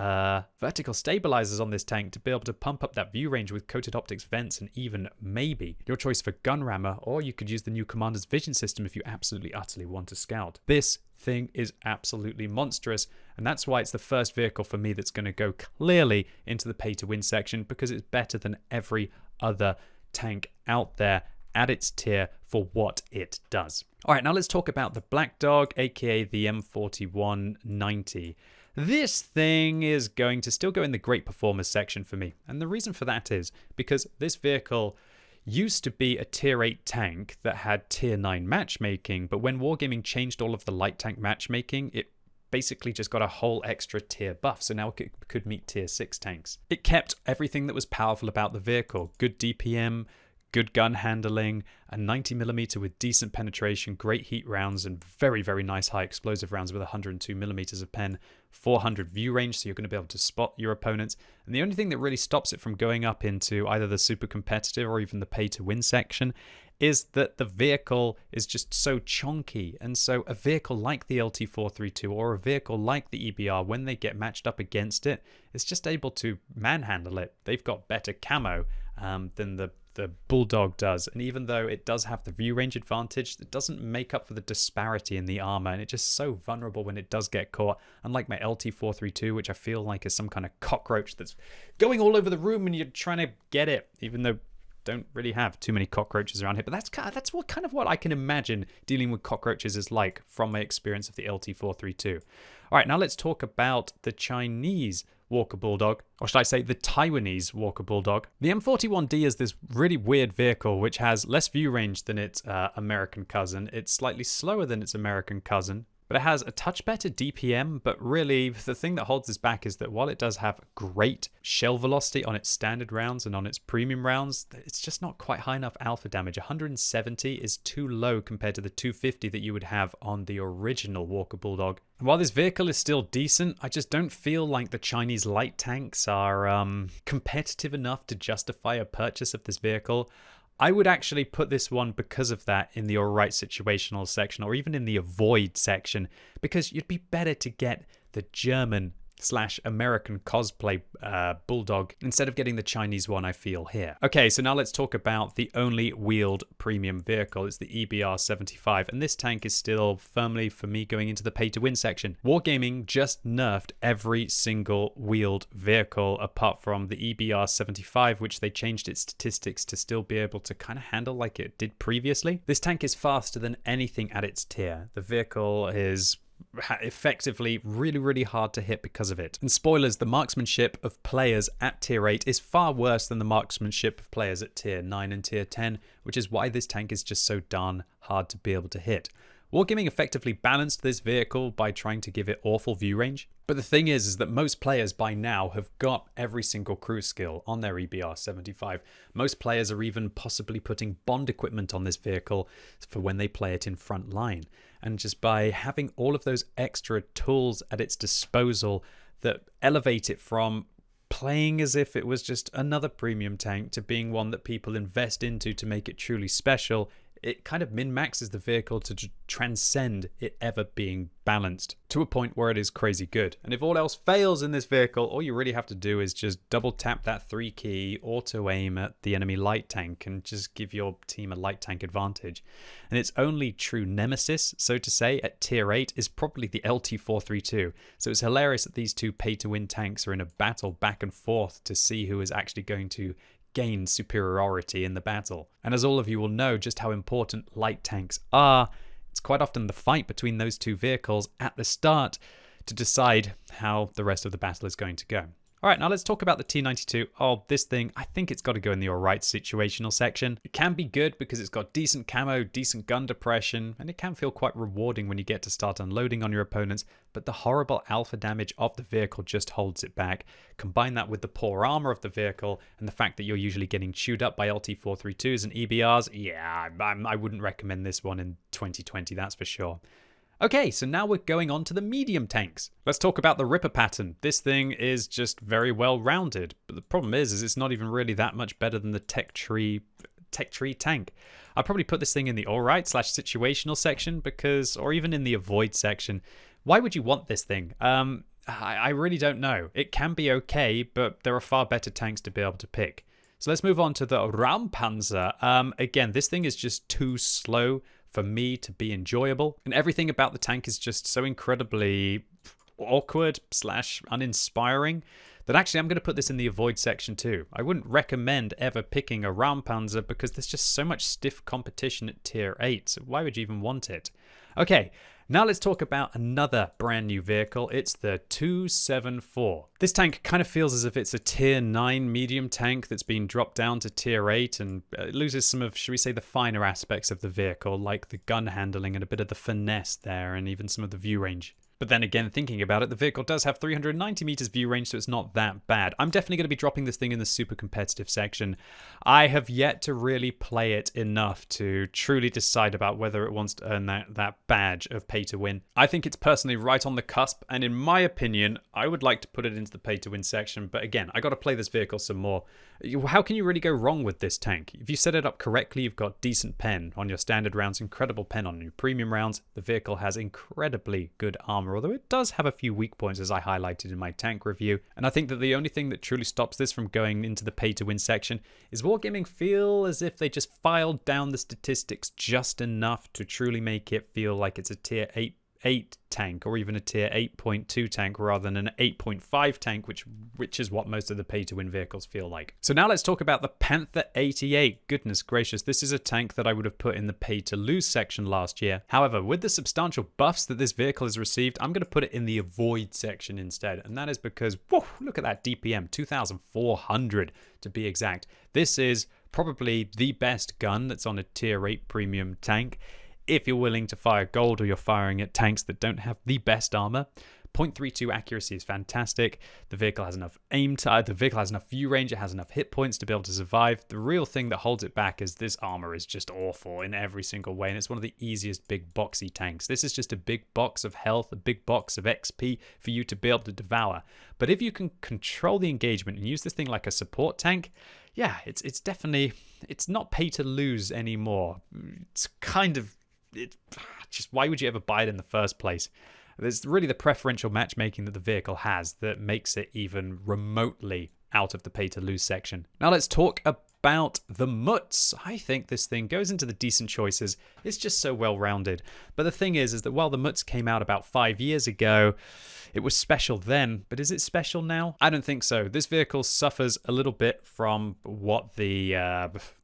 Speaker 1: vertical stabilizers on this tank to be able to pump up that view range with coated optics vents and even maybe your choice for gun rammer, or you could use the new Commander's Vision system if you absolutely utterly want to scout. This thing is absolutely monstrous, and that's why it's the first vehicle for me that's going to go clearly into the pay to win section, because it's better than every other tank out there at its tier for what it does. All right, now let's talk about the Black Dog, aka the M4190. This thing is going to still go in the great performers section for me, and the reason for that is because this vehicle used to be a tier 8 tank that had tier 9 matchmaking, but when Wargaming changed all of the light tank matchmaking, it basically just got a whole extra tier buff, so now it could meet tier 6 tanks. It kept everything that was powerful about the vehicle: good DPM, good gun handling, a 90mm with decent penetration, great heat rounds, and very, very nice high explosive rounds with 102mm of pen, 400 view range, so you're going to be able to spot your opponents. And the only thing that really stops it from going up into either the super competitive or even the pay to win section is that the vehicle is just so chonky. And so a vehicle like the LT432 or a vehicle like the EBR, when they get matched up against it, is just able to manhandle it. They've got better camo than the Bulldog does, and even though it does have the view range advantage, it doesn't make up for the disparity in the armor, and it's just so vulnerable when it does get caught, unlike my LT432, which I feel like is some kind of cockroach that's going all over the room and you're trying to get it, even though don't really have too many cockroaches around here. But that's what I can imagine dealing with cockroaches is like from my experience of the LT432. All right, now let's talk about the Chinese Walker Bulldog, or should I say the Taiwanese Walker Bulldog. The M41D is this really weird vehicle which has less view range than its American cousin. It's slightly slower than its American cousin, but it has a touch better DPM. But really, the thing that holds this back is that while it does have great shell velocity on its standard rounds and on its premium rounds, it's just not quite high enough alpha damage. 170 is too low compared to the 250 that you would have on the original Walker Bulldog. And while this vehicle is still decent, I just don't feel like the Chinese light tanks are competitive enough to justify a purchase of this vehicle. I would actually put this one, because of that, in the alright situational section, or even in the avoid section, because you'd be better to get the German / American cosplay Bulldog instead of getting the Chinese one, I feel here. Okay, so now let's talk about the only wheeled premium vehicle. It's the EBR-75, and this tank is still firmly, for me, going into the pay-to-win section. Wargaming just nerfed every single wheeled vehicle apart from the EBR-75, which they changed its statistics to still be able to kind of handle like it did previously. This tank is faster than anything at its tier. The vehicle is effectively really hard to hit because of it. And spoilers, the marksmanship of players at tier 8 is far worse than the marksmanship of players at tier 9 and tier 10, which is why this tank is just so darn hard to be able to hit. Wargaming effectively balanced this vehicle by trying to give it awful view range. But the thing is that most players by now have got every single cruise skill on their EBR-75. Most players are even possibly putting bond equipment on this vehicle for when they play it in front line. And just by having all of those extra tools at its disposal that elevate it from playing as if it was just another premium tank to being one that people invest into to make it truly special, it kind of min-maxes the vehicle to transcend it ever being balanced to a point where it is crazy good. And if all else fails in this vehicle, all you really have to do is just double tap that 3-key auto aim at the enemy light tank and just give your team a light tank advantage. And its only true nemesis, so to say, at tier 8 is probably the LT432. So it's hilarious that these two pay-to-win tanks are in a battle back and forth to see who is actually going to gain superiority in the battle. And as all of you will know just how important light tanks are, it's quite often the fight between those two vehicles at the start to decide how the rest of the battle is going to go. All right, now let's talk about the T92. Oh, this thing, I think it's got to go in the alright situational section. It can be good because it's got decent camo, decent gun depression, and it can feel quite rewarding when you get to start unloading on your opponents, but the horrible alpha damage of the vehicle just holds it back. Combine that with the poor armor of the vehicle and the fact that you're usually getting chewed up by LT432s and EBRs, yeah, I wouldn't recommend this one in 2020, that's for sure. Okay, so now we're going on to the medium tanks. Let's talk about the Ripper pattern. This thing is just very well rounded, but the problem is it's not even really that much better than the Tech Tree tank. I'd probably put this thing in the alright / situational section because, or even in the avoid section. Why would you want this thing? I really don't know. It can be okay, but there are far better tanks to be able to pick. So let's move on to the Rampanza. Again, this thing is just too slow for me to be enjoyable. And everything about the tank is just so incredibly awkward / uninspiring that actually I'm going to put this in the avoid section too. I wouldn't recommend ever picking a Rampanza because there's just so much stiff competition at tier 8. So why would you even want it? Okay, now let's talk about another brand new vehicle. It's the 274. This tank kind of feels as if it's a tier 9 medium tank that's been dropped down to tier 8 and loses some of, should we say, the finer aspects of the vehicle, like the gun handling and a bit of the finesse there and even some of the view range. But then again, thinking about it, the vehicle does have 390 meters view range, so it's not that bad. I'm definitely going to be dropping this thing in the super competitive section. I have yet to really play it enough to truly decide about whether it wants to earn that badge of pay to win. I think it's personally right on the cusp, and in my opinion, I would like to put it into the pay to win section. But again, I got to play this vehicle some more. How can you really go wrong with this tank? If you set it up correctly, you've got decent pen on your standard rounds, incredible pen on your premium rounds. The vehicle has incredibly good armor, although it does have a few weak points, as I highlighted in my tank review. And I think that the only thing that truly stops this from going into the pay to win section is Wargaming feel as if they just filed down the statistics just enough to truly make it feel like it's a tier 8 tank or even a tier 8.2 tank rather than an 8.5 tank, which is what most of the pay to win vehicles feel like. So now let's talk about the Panther 88. Goodness gracious, this is a tank that I would have put in the pay to lose section last year. However, with the substantial buffs that this vehicle has received, I'm going to put it in the avoid section instead. And that is because, whoa, look at that DPM, 2,400 to be exact. This is probably the best gun that's on a tier 8 premium tank. If you're willing to fire gold or you're firing at tanks that don't have the best armor, 0.32 accuracy is fantastic. The vehicle has enough the vehicle has enough view range, it has enough hit points to be able to survive. The real thing that holds it back is this armor is just awful in every single way, and it's one of the easiest big boxy tanks. This is just a big box of health, a big box of XP for you to be able to devour. But if you can control the engagement and use this thing like a support tank, yeah, it's definitely, it's not pay to lose anymore. It's kind of, it's just, why would you ever buy it in the first place? There's really the preferential matchmaking that the vehicle has that makes it even remotely out of the pay to lose section. Now let's talk about the Mutz. I think this thing goes into the decent choices. It's just so well rounded. But the thing is that while the Mutz came out about 5 years ago, it was special then, but is it special now? I don't think so. This vehicle suffers a little bit from what the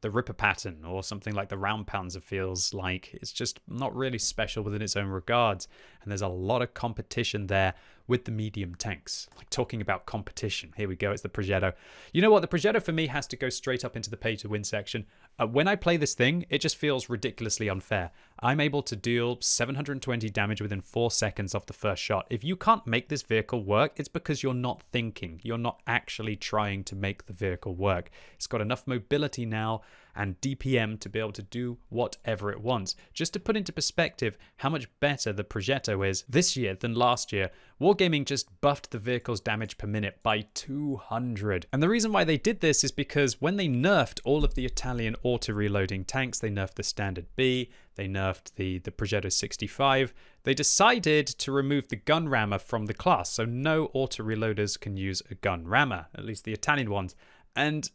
Speaker 1: Ripper pattern or something like the Rampanza feels like. It's just not really special within its own regards, and there's a lot of competition there with the medium tanks. Like, talking about competition, here we go, it's the Progetto. You know what, the Progetto for me has to go straight up into the pay to win section. When I play this thing, it just feels ridiculously unfair. I'm able to deal 720 damage within 4 seconds off the first shot. If you can't make this vehicle work, it's because you're not thinking. You're not actually trying to make the vehicle work. It's got enough mobility now and DPM to be able to do whatever it wants. Just to put into perspective how much better the Progetto is this year than last year, Wargaming just buffed the vehicle's damage per minute by 200. And the reason why they did this is because when they nerfed all of the Italian auto-reloading tanks, they nerfed the Standard B, they nerfed the Progetto 65, they decided to remove the gun rammer from the class, so no auto-reloaders can use a gun rammer, at least the Italian ones. And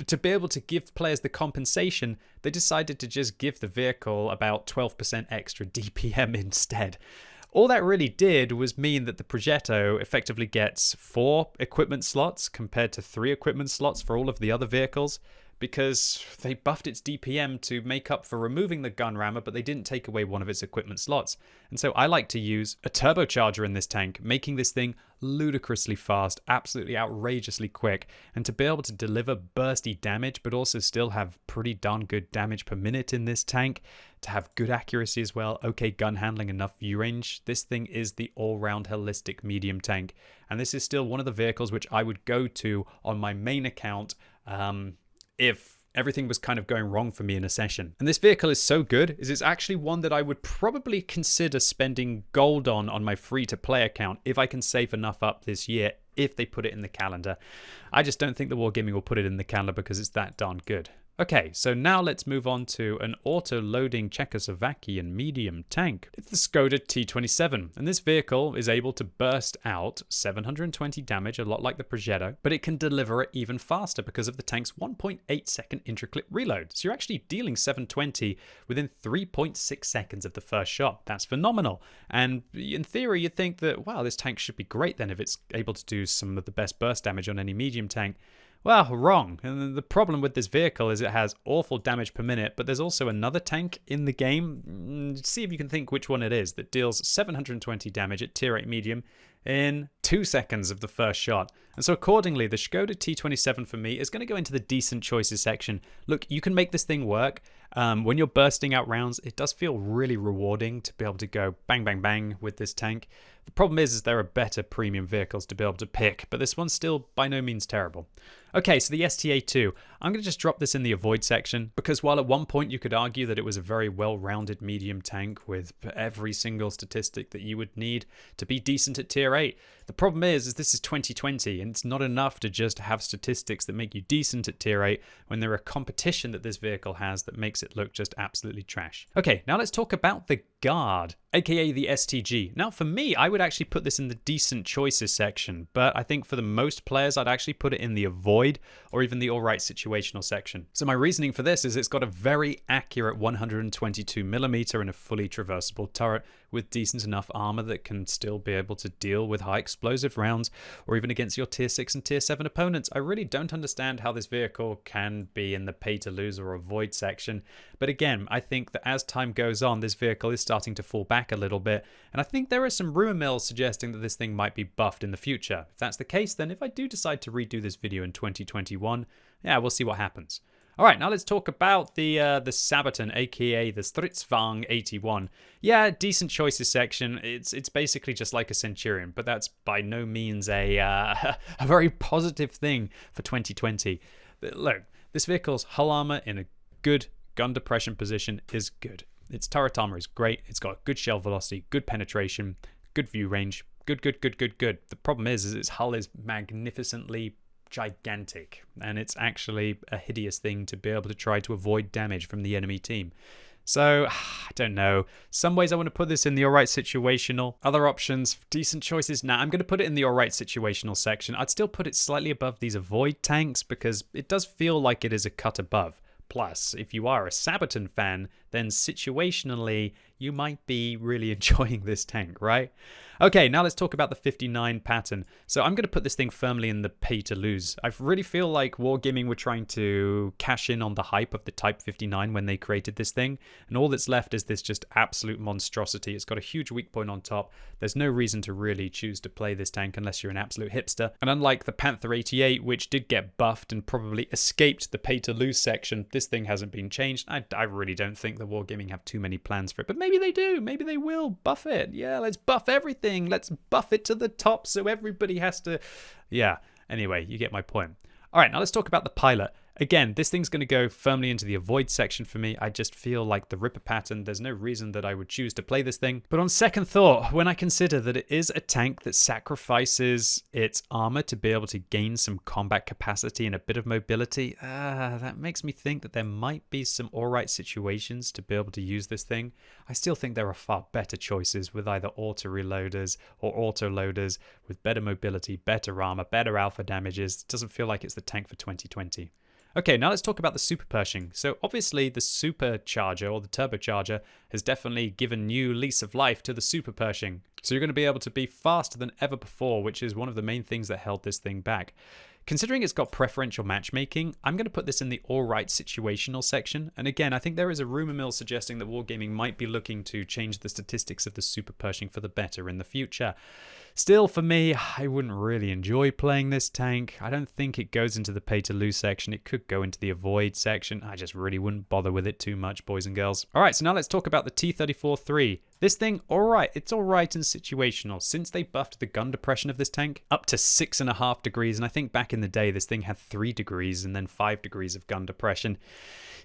Speaker 1: to be able to give players the compensation, they decided to just give the vehicle about 12% extra DPM instead. All that really did was mean that the Progetto effectively gets 4 equipment slots compared to 3 equipment slots for all of the other vehicles, because they buffed its DPM to make up for removing the gun rammer, but they didn't take away one of its equipment slots. And so I like to use a turbocharger in this tank, making this thing ludicrously fast, absolutely outrageously quick, and to be able to deliver bursty damage, but also still have pretty darn good damage per minute in this tank, to have good accuracy as well, okay gun handling, enough view range. This thing is the all-round holistic medium tank, and this is still one of the vehicles which I would go to on my main account if everything was kind of going wrong for me in a session. And this vehicle is so good, is it's actually one that I would probably consider spending gold on my free-to-play account if I can save enough up this year, if they put it in the calendar. I just don't think the Wargaming will put it in the calendar because it's that darn good. Okay, so now let's move on to an auto-loading Czechoslovakian medium tank. It's the Skoda T27, and this vehicle is able to burst out 720 damage, a lot like the Progetto, but it can deliver it even faster because of the tank's 1.8 second intraclip reload. So you're actually dealing 720 within 3.6 seconds of the first shot. That's phenomenal. And in theory, you'd think that, wow, this tank should be great then if it's able to do some of the best burst damage on any medium tank. Well, wrong. And the problem with this vehicle is it has awful damage per minute, but there's also another tank in the game, see if you can think which one it is, that deals 720 damage at tier 8 medium in 2 seconds of the first shot. And so accordingly, the Skoda T27 for me is going to go into the decent choices section. Look, you can make this thing work. When you're bursting out rounds, it does feel really rewarding to be able to go bang, bang, bang with this tank. The problem is there are better premium vehicles to be able to pick, but this one's still by no means terrible. Okay, so the STA2. I'm going to just drop this in the avoid section because while at one point you could argue that it was a very well-rounded medium tank with every single statistic that you would need to be decent at tier 8, the problem is this is 2020 and it's not enough to just have statistics that make you decent at tier 8 when there are competition that this vehicle has that makes it look just absolutely trash. Okay, now let's talk about the Guard, aka the STG. Now for me, I would actually put this in the decent choices section, but I think for the most players, I'd actually put it in the avoid or even the alright situational section. So my reasoning for this is it's got a very accurate 122mm and a fully traversable turret with decent enough armor that can still be able to deal with high explosive rounds or even against your tier 6 and tier 7 opponents. I really don't understand how this vehicle can be in the pay to lose or avoid section. But again, I think that as time goes on, this vehicle is starting to fall back a little bit. And I think there are some rumor mills suggesting that this thing might be buffed in the future. If that's the case, then if I do decide to redo this video in 2021, yeah, we'll see what happens. All right, now let's talk about the Sabaton, aka the Stridsvagn 81. Yeah, decent choices section. It's basically just like a Centurion, but that's by no means a very positive thing for 2020. Look, this vehicle's hull armor in a good gun depression position is good. Its turret armor is great. It's got good shell velocity, good penetration, good view range, good. The problem is its hull is magnificently gigantic, and it's actually a hideous thing to be able to try to avoid damage from the enemy team. So, I don't know. Some ways I want to put this in the alright situational. Other options, decent choices. Nah, I'm going to put it in the alright situational section. I'd still put it slightly above these avoid tanks because it does feel like it is a cut above. Plus, if you are a Sabaton fan, then situationally, you might be really enjoying this tank, right? Okay, now let's talk about the 59 pattern. So I'm going to put this thing firmly in the pay to lose. I really feel like Wargaming were trying to cash in on the hype of the Type 59 when they created this thing, and all that's left is this just absolute monstrosity. It's got a huge weak point on top. There's no reason to really choose to play this tank unless you're an absolute hipster. And unlike the Panther 88, which did get buffed and probably escaped the pay to lose section, this thing hasn't been changed. I really don't think the Wargaming have too many plans for it, but maybe they do. Maybe they will buff it. Yeah, let's buff everything. Let's buff it to the top so everybody has to... Yeah, anyway, you get my point. All right, now let's talk about the pilot. Again, this thing's going to go firmly into the avoid section for me. I just feel like the Ripper pattern, there's no reason that I would choose to play this thing. But on second thought, when I consider that it is a tank that sacrifices its armor to be able to gain some combat capacity and a bit of mobility, that makes me think that there might be some alright situations to be able to use this thing. I still think there are far better choices with either auto-reloaders or auto-loaders with better mobility, better armor, better alpha damages. It doesn't feel like it's the tank for 2020. Okay, now let's talk about the Super Pershing. So obviously the Supercharger or the Turbocharger has definitely given new lease of life to the Super Pershing. So you're going to be able to be faster than ever before, which is one of the main things that held this thing back. Considering it's got preferential matchmaking, I'm going to put this in the alright situational section. And again, I think there is a rumor mill suggesting that Wargaming might be looking to change the statistics of the Super Pershing for the better in the future. Still, for me, I wouldn't really enjoy playing this tank. I don't think it goes into the pay-to-lose section. It could go into the avoid section. I just really wouldn't bother with it too much, boys and girls. All right, so now let's talk about the T34-3. This thing, alright, it's alright and situational. Since they buffed the gun depression of this tank up to 6.5 degrees, and I think back in the day this thing had 3 degrees and then 5 degrees of gun depression,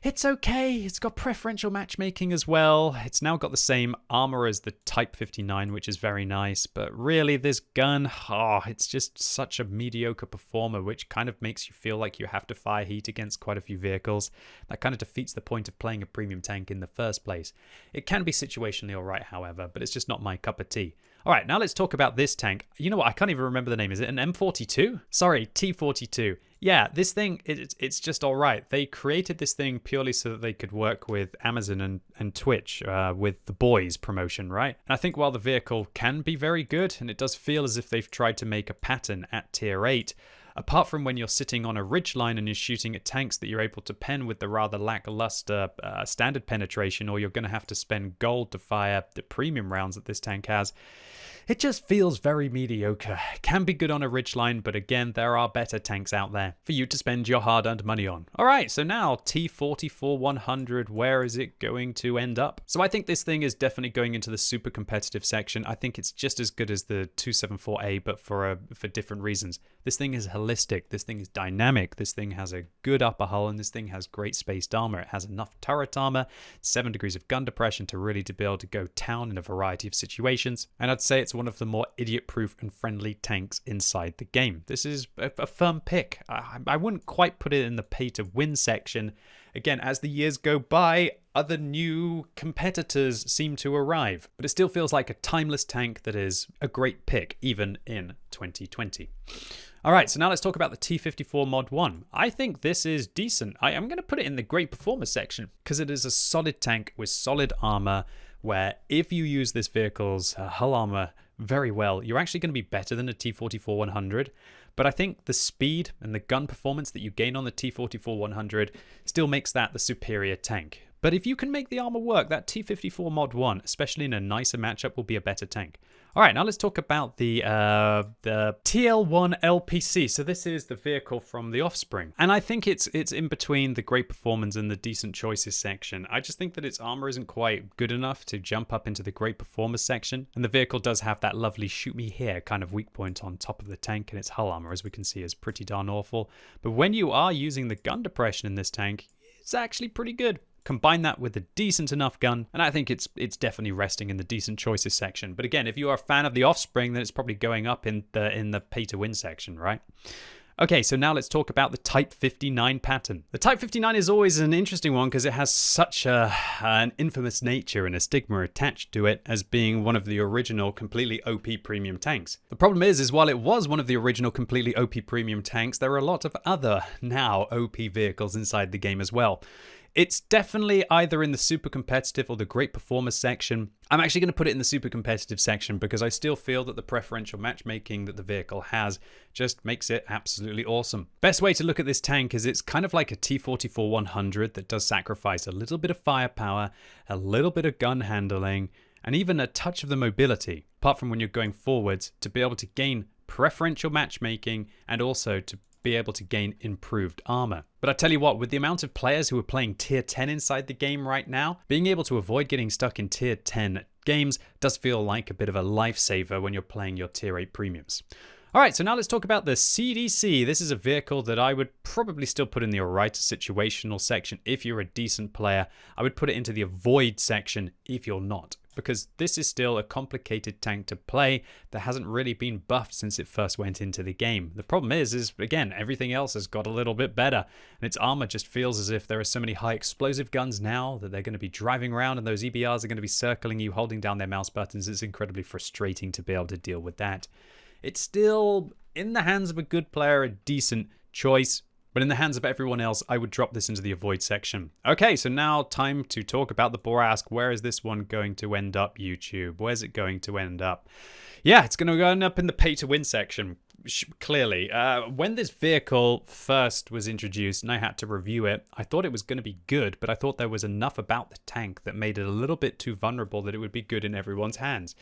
Speaker 1: it's okay. It's got preferential matchmaking as well. It's now got the same armor as the Type 59, which is very nice. But really, this gun, it's just such a mediocre performer, which kind of makes you feel like you have to fire heat against quite a few vehicles. That kind of defeats the point of playing a premium tank in the first place. It can be situationally alright, however, but it's just not my cup of tea. Alright, now let's talk about this tank. You know what? I can't even remember the name. Is it an M42? Sorry, T42. Yeah, this thing, it's just alright. They created this thing purely so that they could work with Amazon and Twitch with the Boys promotion, right? And I think while the vehicle can be very good, and it does feel as if they've tried to make a pattern at tier 8, apart from when you're sitting on a ridgeline and you're shooting at tanks that you're able to pen with the rather lackluster standard penetration, or you're going to have to spend gold to fire the premium rounds that this tank has, it just feels very mediocre. It can be good on a ridgeline, but again, there are better tanks out there for you to spend your hard-earned money on. All right, so now T44-100, where is it going to end up? So I think this thing is definitely going into the super competitive section. I think it's just as good as the 274A, but for different reasons. This thing is holistic. This thing is dynamic. This thing has a good upper hull, and this thing has great spaced armor. It has enough turret armor, 7 degrees of gun depression to really be able to go town in a variety of situations. And I'd say it's one of the more idiot-proof and friendly tanks inside the game. This is a firm pick. I wouldn't quite put it in the pay-to-win section. Again, as the years go by, other new competitors seem to arrive, but it still feels like a timeless tank that is a great pick, even in 2020. All right, so now let's talk about the T54 Mod 1. I think this is decent. I'm going to put it in the great performer section because it is a solid tank with solid armor, where if you use this vehicle's hull armor very well, you're actually going to be better than a T44-100. But I think the speed and the gun performance that you gain on the T44-100 still makes that the superior tank. But if you can make the armor work, that T54 Mod 1, especially in a nicer matchup, will be a better tank. All right, now let's talk about the Tl1 Lpc. So this is the vehicle from the Offspring. And I think it's in between the great performance and the decent choices section. I just think that its armor isn't quite good enough to jump up into the great performance section. And the vehicle does have that lovely shoot me here kind of weak point on top of the tank, and its hull armor, as we can see, is pretty darn awful. But when you are using the gun depression in this tank, it's actually pretty good. Combine that with a decent enough gun, and I think it's definitely resting in the decent choices section. But again, if you are a fan of the Offspring, then it's probably going up in the pay-to-win section, right? Okay, so now let's talk about the Type 59 pattern. The Type 59 is always an interesting one because it has such an infamous nature and a stigma attached to it as being one of the original completely OP premium tanks. The problem is while it was one of the original completely OP premium tanks, there are a lot of other now OP vehicles inside the game as well. It's definitely either in the super competitive or the great performers section. I'm actually going to put it in the super competitive section because I still feel that the preferential matchmaking that the vehicle has just makes it absolutely awesome. Best way to look at this tank is it's kind of like a T44-100 that does sacrifice a little bit of firepower, a little bit of gun handling, and even a touch of the mobility, apart from when you're going forwards, to be able to gain preferential matchmaking and also to be able to gain improved armor. But I tell you what, with the amount of players who are playing tier 10 inside the game right now, being able to avoid getting stuck in tier 10 games does feel like a bit of a lifesaver when you're playing your tier 8 premiums. All right, so now let's talk about the CDC. This is a vehicle that I would probably still put in the alright situational section if you're a decent player. I would put it into the avoid section if you're not, because this is still a complicated tank to play that hasn't really been buffed since it first went into the game. The problem is again, everything else has got a little bit better, and its armor just feels as if there are so many high explosive guns now that they're going to be driving around and those EBRs are going to be circling you, holding down their mouse buttons. It's incredibly frustrating to be able to deal with that. It's still, in the hands of a good player, a decent choice. But in the hands of everyone else, I would drop this into the avoid section. Okay, so now time to talk about the Borask. Where is this one going to end up, YouTube? Where's it going to end up? Yeah, it's going to end up in the pay-to-win section, clearly. When this vehicle first was introduced and I had to review it, I thought it was going to be good, but I thought there was enough about the tank that made it a little bit too vulnerable that it would be good in everyone's hands.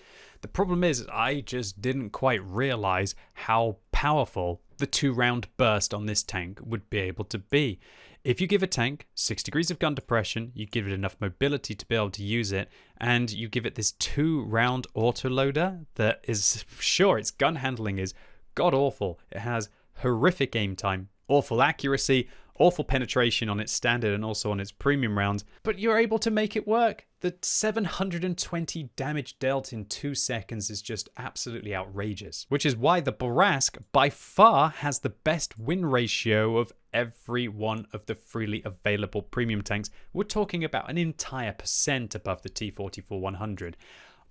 Speaker 1: The problem is I just didn't quite realize how powerful the 2-round burst on this tank would be able to be. If you give a tank 6 degrees of gun depression, you give it enough mobility to be able to use it, and you give it this 2-round autoloader that is, sure, its gun handling is god-awful. It has horrific aim time, awful accuracy, awful penetration on its standard and also on its premium rounds, but you're able to make it work. The 720 damage dealt in 2 seconds is just absolutely outrageous, which is why the Borask by far has the best win ratio of every one of the freely available premium tanks. We're talking about an entire percent above the T44-100.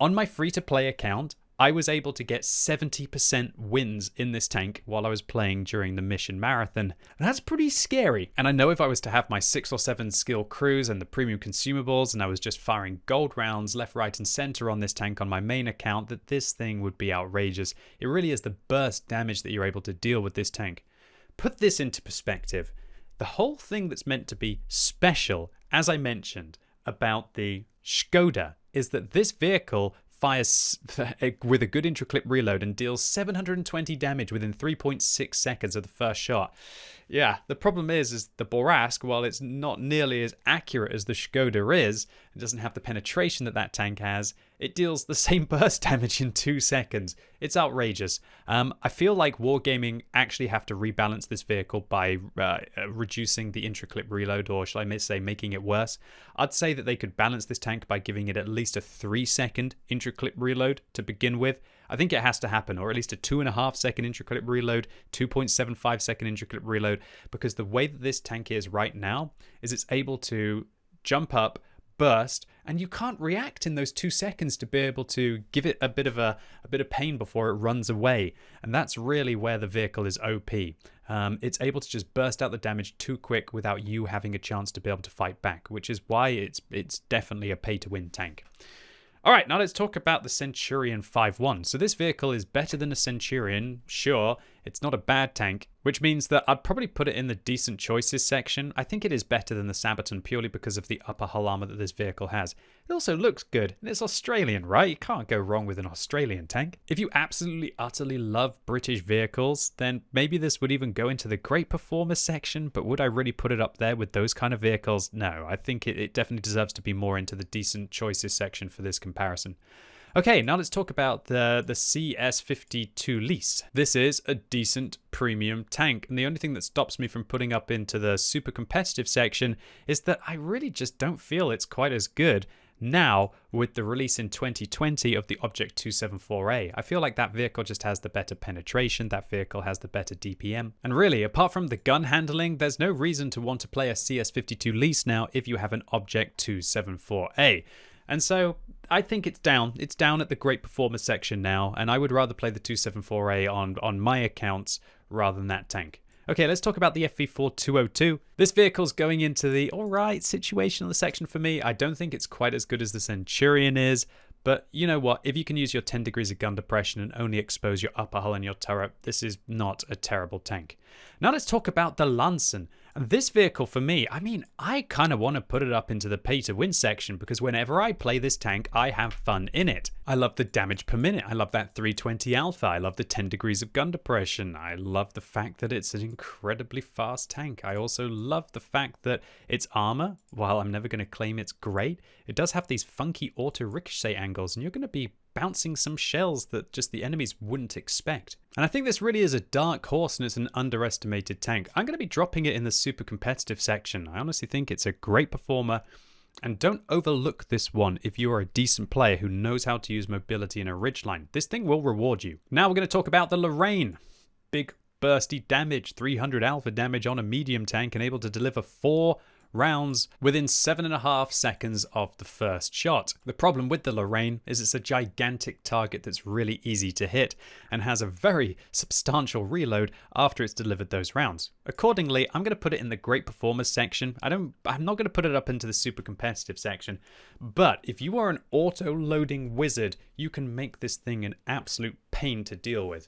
Speaker 1: On my free-to-play account, I was able to get 70% wins in this tank while I was playing during the mission marathon. And that's pretty scary. And I know if I was to have my 6 or 7 skill crews and the premium consumables and I was just firing gold rounds left, right and center on this tank on my main account, that this thing would be outrageous. It really is the burst damage that you're able to deal with this tank. Put this into perspective. The whole thing that's meant to be special, as I mentioned, about the Skoda is that this vehicle fires with a good intra-clip reload and deals 720 damage within 3.6 seconds of the first shot. Yeah, the problem is the Borask, while it's not nearly as accurate as the Skoda is, it doesn't have the penetration that tank has, it deals the same burst damage in 2 seconds. It's outrageous. I feel like Wargaming actually have to rebalance this vehicle by reducing the intra-clip reload, or shall I say making it worse. I'd say that they could balance this tank by giving it at least a 3-second intra-clip reload to begin with. I think it has to happen, or at least a 2.5-second intra-clip reload, 2.75-second intra-clip reload, because the way that this tank is right now is it's able to jump up, burst, and you can't react in those 2 seconds to be able to give it a bit of pain before it runs away. And that's really where the vehicle is OP. It's able to just burst out the damage too quick without you having a chance to be able to fight back, which is why it's definitely a pay-to-win tank. All right, now let's talk about the Centurion 5.1. So this vehicle is better than a Centurion, sure. It's not a bad tank, which means that I'd probably put it in the decent choices section. I think it is better than the Sabaton purely because of the upper hull armor that this vehicle has. It also looks good, and it's Australian, right? You can't go wrong with an Australian tank. If you absolutely, utterly love British vehicles, then maybe this would even go into the great performer section, but would I really put it up there with those kind of vehicles? No, I think it definitely deserves to be more into the decent choices section for this comparison. Okay, now let's talk about the CS52 Lease. This is a decent premium tank, and the only thing that stops me from putting up into the super competitive section is that I really just don't feel it's quite as good now with the release in 2020 of the Object 274A. I feel like that vehicle just has the better penetration, that vehicle has the better DPM. And really, apart from the gun handling, there's no reason to want to play a CS52 Lease now if you have an Object 274A. And so I think it's down. It's down at the great performer section now, and I would rather play the 274A on my accounts rather than that tank. Okay, let's talk about the FV4-202. This vehicle's going into the alright situational section for me. I don't think it's quite as good as the Centurion is, but you know what? If you can use your 10 degrees of gun depression and only expose your upper hull and your turret, this is not a terrible tank. Now let's talk about the Lansen. And this vehicle for me, I mean, I kind of want to put it up into the pay to win section because whenever I play this tank, I have fun in it. I love the damage per minute. I love that 320 alpha. I love the 10 degrees of gun depression. I love the fact that it's an incredibly fast tank. I also love the fact that its armor, while I'm never going to claim it's great, it does have these funky auto ricochet angles, and you're going to be bouncing some shells that just the enemies wouldn't expect. And I think this really is a dark horse and it's an underestimated tank. I'm going to be dropping it in the super competitive section. I honestly think it's a great performer, and don't overlook this one if you are a decent player who knows how to use mobility in a ridgeline. This thing will reward you. Now we're going to talk about the Lorraine. Big bursty damage, 300 alpha damage on a medium tank, and able to deliver 4 rounds within 7.5 seconds of the first shot. The problem with the Lorraine is it's a gigantic target that's really easy to hit and has a very substantial reload after it's delivered those rounds. Accordingly, I'm going to put it in the great performers section. I'm not going to put it up into the super competitive section, but if you are an auto-loading wizard, you can make this thing an absolute pain to deal with.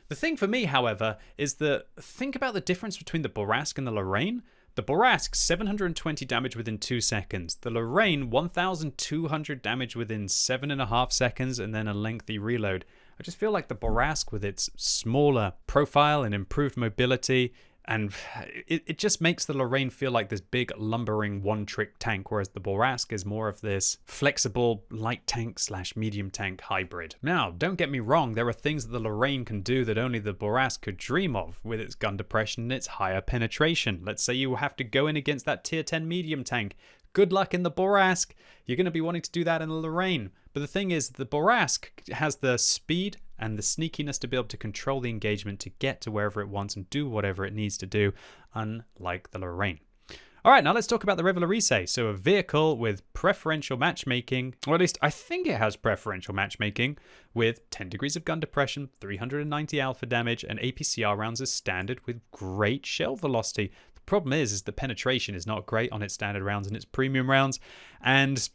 Speaker 1: The thing for me, however, is that think about the difference between the Borask and the Lorraine. The Borask, 720 damage within 2 seconds. The Lorraine, 1,200 damage within 7.5 seconds, and then a lengthy reload. I just feel like the Borask, with its smaller profile and improved mobility, and it just makes the Lorraine feel like this big lumbering one-trick tank, whereas the Borask is more of this flexible light tank / medium tank hybrid. Now, don't get me wrong, there are things that the Lorraine can do that only the Borask could dream of with its gun depression and its higher penetration. Let's say you have to go in against that tier 10 medium tank. Good luck in the Borask. You're going to be wanting to do that in the Lorraine. But the thing is, the Borask has the speed and the sneakiness to be able to control the engagement to get to wherever it wants and do whatever it needs to do, unlike the Lorraine. All right, now let's talk about the Revelarissay. So a vehicle with preferential matchmaking, or at least I think it has preferential matchmaking, with 10 degrees of gun depression, 390 alpha damage, and APCR rounds as standard with great shell velocity. The problem is the penetration is not great on its standard rounds and its premium rounds, and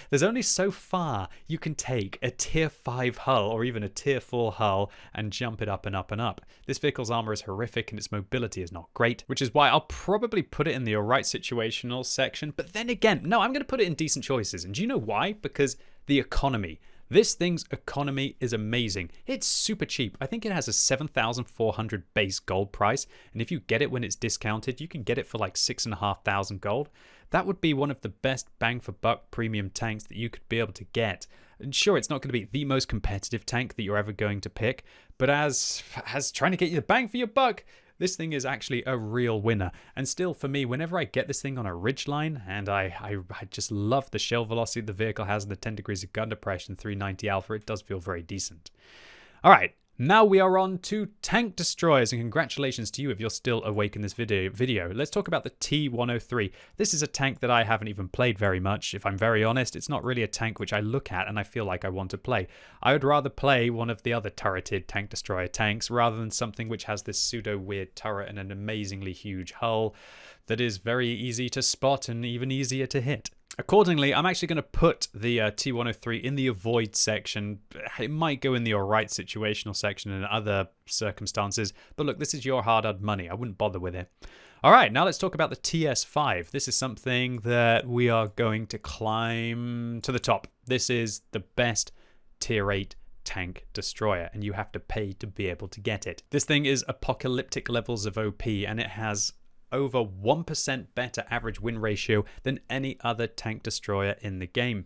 Speaker 1: there's only so far you can take a tier 5 hull or even a tier 4 hull and jump it up and up and up. This vehicle's armor is horrific and its mobility is not great, which is why I'll probably put it in the alright situational section, but then again, no, I'm going to put it in decent choices. And do you know why? Because the economy. This thing's economy is amazing. It's super cheap. I think it has a 7,400 base gold price, and if you get it when it's discounted, you can get it for like 6,500 gold. That would be one of the best bang for buck premium tanks that you could be able to get. And sure, it's not going to be the most competitive tank that you're ever going to pick, but as trying to get you the bang for your buck, this thing is actually a real winner. And still, for me, whenever I get this thing on a ridgeline, and I just love the shell velocity the vehicle has and the 10 degrees of gun depression, 390 alpha, it does feel very decent. All right, now we are on to tank destroyers, and congratulations to you if you're still awake in this video. Let's talk about the T103. This is a tank that I haven't even played very much. If I'm very honest, it's not really a tank which I look at and I feel like I want to play. I would rather play one of the other turreted tank destroyer tanks rather than something which has this pseudo weird turret and an amazingly huge hull that is very easy to spot and even easier to hit. Accordingly, I'm actually going to put the T103 in the avoid section. It might go in the alright situational section in other circumstances, but look, this is your hard-earned money. I wouldn't bother with it. All right, now let's talk about the TS5. This is something that we are going to climb to the top. This is the best tier 8 tank destroyer, and you have to pay to be able to get it. This thing is apocalyptic levels of OP, and it has over 1% better average win ratio than any other tank destroyer in the game.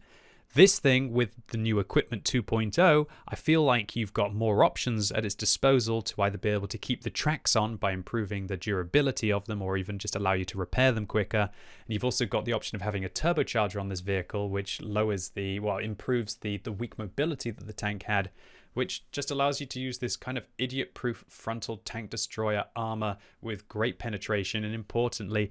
Speaker 1: This thing, with the new equipment 2.0, I feel like you've got more options at its disposal to either be able to keep the tracks on by improving the durability of them or even just allow you to repair them quicker. And you've also got the option of having a turbocharger on this vehicle, which improves the weak mobility that the tank had, which just allows you to use this kind of idiot-proof frontal tank destroyer armor with great penetration and, importantly,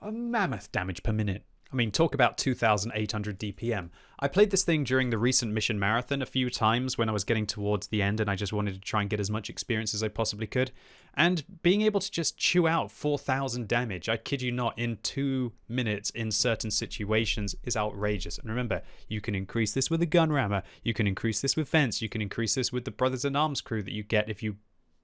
Speaker 1: a mammoth damage per minute. I mean, talk about 2,800 DPM. I played this thing during the recent mission marathon a few times when I was getting towards the end and I just wanted to try and get as much experience as I possibly could. And being able to just chew out 4,000 damage, I kid you not, in 2 minutes in certain situations is outrageous. And remember, you can increase this with a gun rammer, you can increase this with vents, you can increase this with the Brothers in Arms crew that you get if you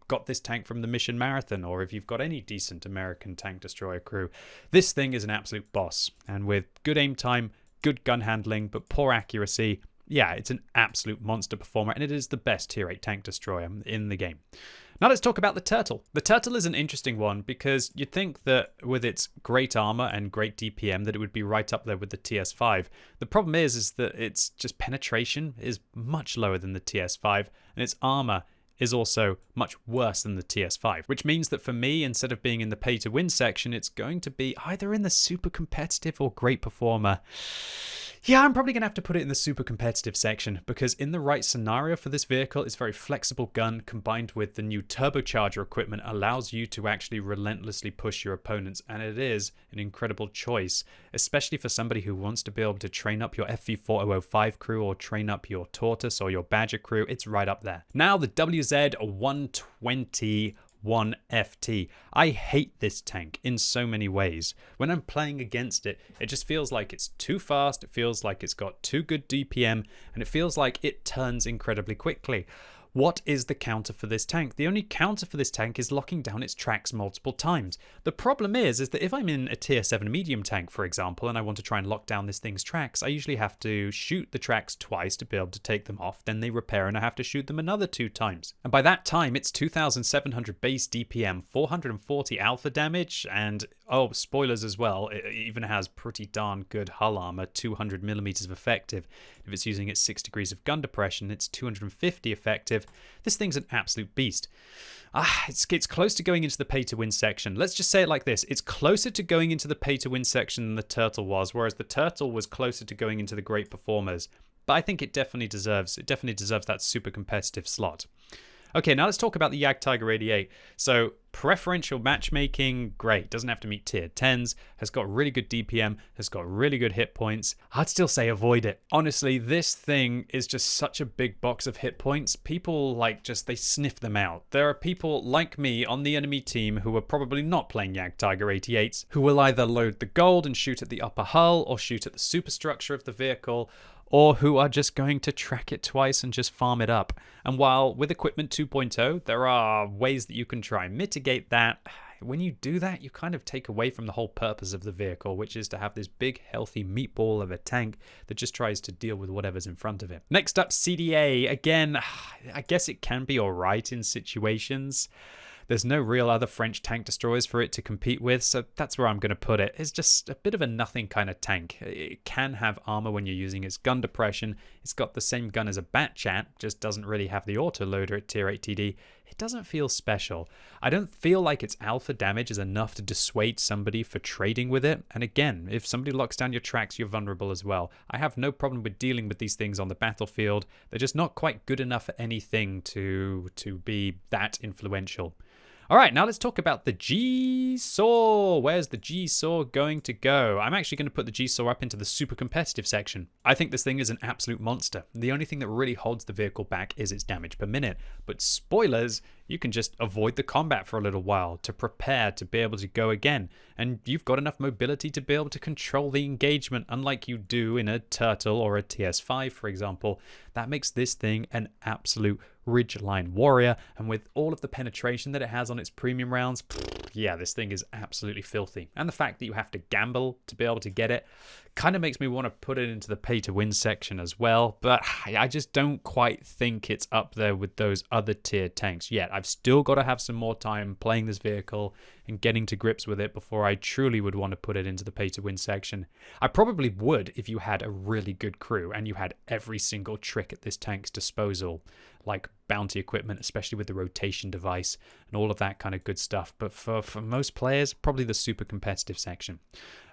Speaker 1: got this tank from the mission marathon, or if you've got any decent American tank destroyer crew. This thing is an absolute boss, and with good aim time, good gun handling, but poor accuracy, yeah, it's an absolute monster performer, and it is the best tier 8 tank destroyer in the game. Now let's talk about the Turtle. The Turtle is an interesting one because you'd think that with its great armor and great DPM that it would be right up there with the TS5. The problem is that its just penetration is much lower than the TS5, and its armor is also much worse than the TS5, which means that for me, instead of being in the pay to win section, it's going to be either in the super competitive or great performer. Yeah, I'm probably going to have to put it in the super competitive section because in the right scenario for this vehicle, its very flexible gun combined with the new turbocharger equipment allows you to actually relentlessly push your opponents, and it is an incredible choice, especially for somebody who wants to be able to train up your FV4005 crew or train up your Tortoise or your Badger crew. It's right up there. Now the WZ-121 FT. I hate this tank in so many ways. When I'm playing against it, it just feels like it's too fast, it feels like it's got too good DPM, and it feels like it turns incredibly quickly. What is the counter for this tank? The only counter for this tank is locking down its tracks multiple times. The problem is that if I'm in a tier 7 medium tank, for example, and I want to try and lock down this thing's tracks, I usually have to shoot the tracks twice to be able to take them off, then they repair and I have to shoot them another 2 times. And by that time, it's 2,700 base DPM, 440 alpha damage, and oh, spoilers as well, it even has pretty darn good hull armor, 200 millimeters of effective. If it's using its 6 degrees of gun depression, it's 250 effective. This thing's an absolute beast. It's close to going into the pay to win section. Let's just say it like this. It's closer to going into the pay to win section than the Turtle was, whereas the Turtle was closer to going into the great performers. But I think it definitely deserves that super competitive slot. Okay, now let's talk about the Jagdtiger 88. So, preferential matchmaking, great. Doesn't have to meet tier 10s, has got really good DPM, has got really good hit points. I'd still say avoid it. Honestly, this thing is just such a big box of hit points. People, they sniff them out. There are people like me on the enemy team who are probably not playing Jagdtiger 88s, who will either load the gold and shoot at the upper hull, or shoot at the superstructure of the vehicle, or who are just going to track it twice and just farm it up. And while with Equipment 2.0, there are ways that you can try and mitigate that, when you do that, you kind of take away from the whole purpose of the vehicle, which is to have this big, healthy meatball of a tank that just tries to deal with whatever's in front of it. Next up, CDA. Again, I guess it can be all right in situations. There's no real other French tank destroyers for it to compete with, so that's where I'm going to put it. It's just a bit of a nothing kind of tank. It can have armor when you're using its gun depression. It's got the same gun as a Batchat, just doesn't really have the autoloader at tier 8 TD. It doesn't feel special. I don't feel like its alpha damage is enough to dissuade somebody for trading with it. And again, if somebody locks down your tracks, you're vulnerable as well. I have no problem with dealing with these things on the battlefield. They're just not quite good enough at anything to be that influential. All right, now let's talk about the G-Saw. Where's the G-Saw going to go? I'm actually going to put the G-Saw up into the super competitive section. I think this thing is an absolute monster. The only thing that really holds the vehicle back is its damage per minute. But spoilers, you can just avoid the combat for a little while to prepare to be able to go again. And you've got enough mobility to be able to control the engagement, unlike you do in a Turtle or a TS5, for example. That makes this thing an absolute ridgeline warrior, and with all of the penetration that it has on its premium rounds, yeah, this thing is absolutely filthy. And the fact that you have to gamble to be able to get it kind of makes me want to put it into the pay to win section as well, but I just don't quite think it's up there with those other tier tanks yet. I've still got to have some more time playing this vehicle and getting to grips with it before I truly would want to put it into the pay to win section. I probably would if you had a really good crew and you had every single trick at this tank's disposal, like bounty equipment, especially with the rotation device and all of that kind of good stuff. But for most players, probably the super competitive section.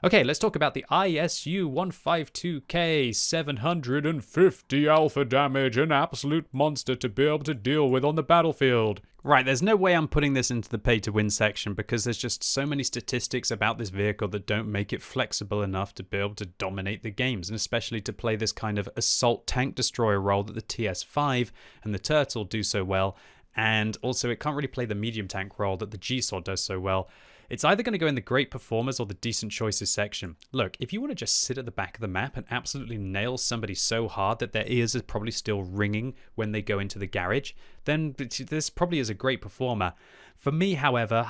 Speaker 1: Okay, let's talk about the ISU 152K, 750 alpha damage, an absolute monster to be able to deal with on the battlefield. Right, there's no way I'm putting this into the pay to win section because there's just so many statistics about this vehicle that don't make it flexible enough to be able to dominate the games, and especially to play this kind of assault tank destroyer role that the TS5 and the Turtle do so well, and also it can't really play the medium tank role that the G-Saw does so well. It's either going to go in the great performers or the decent choices section. Look, if you want to just sit at the back of the map and absolutely nail somebody so hard that their ears are probably still ringing when they go into the garage, then this probably is a great performer. For me, however,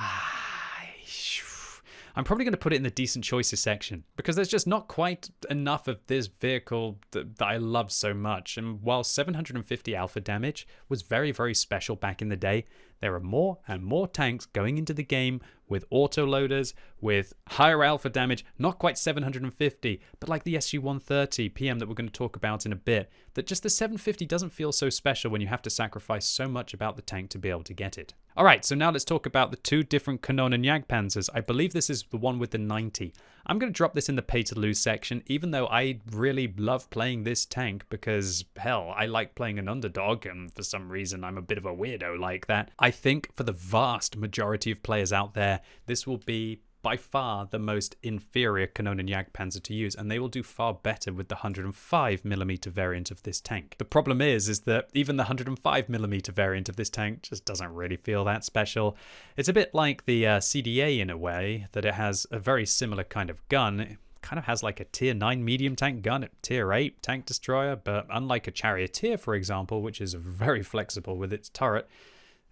Speaker 1: I'm probably going to put it in the decent choices section because there's just not quite enough of this vehicle that I love so much. And while 750 alpha damage was very, very special back in the day, there are more and more tanks going into the game with autoloaders, with higher alpha damage, not quite 750, but like the SU-130 PM that we're going to talk about in a bit, that just the 750 doesn't feel so special when you have to sacrifice so much about the tank to be able to get it. All right, so now let's talk about the two different Kanonen Jagdpanzers. I believe this is the one with the 90. I'm going to drop this in the pay to lose section, even though I really love playing this tank because, hell, I like playing an underdog, and for some reason I'm a bit of a weirdo like that. I think for the vast majority of players out there, this will be by far the most inferior Kanonen Jagdpanzer to use, and they will do far better with the 105mm variant of this tank. The problem is that even the 105mm variant of this tank just doesn't really feel that special. It's a bit like the CDA in a way, that it has a very similar kind of gun. kind of has like a tier 9 medium tank gun at tier 8 tank destroyer, but unlike a charioteer, for example, which is very flexible with its turret,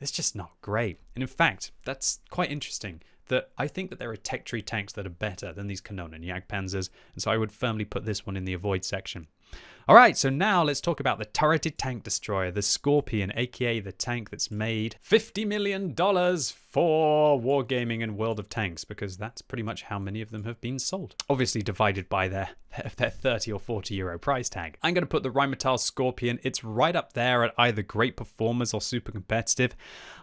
Speaker 1: it's just not great. And in fact, that's quite interesting, that I think that there are tech tree tanks that are better than these Kanonen Jagdpanzers, and so I would firmly put this one in the avoid section. All right, so now let's talk about the turreted tank destroyer, the Scorpion, aka the tank that's made $50 million for Wargaming and World of Tanks, because that's pretty much how many of them have been sold. Obviously divided by their 30 or 40 euro price tag. I'm going to put the Rheinmetall Scorpion. It's right up there at either great performers or super competitive.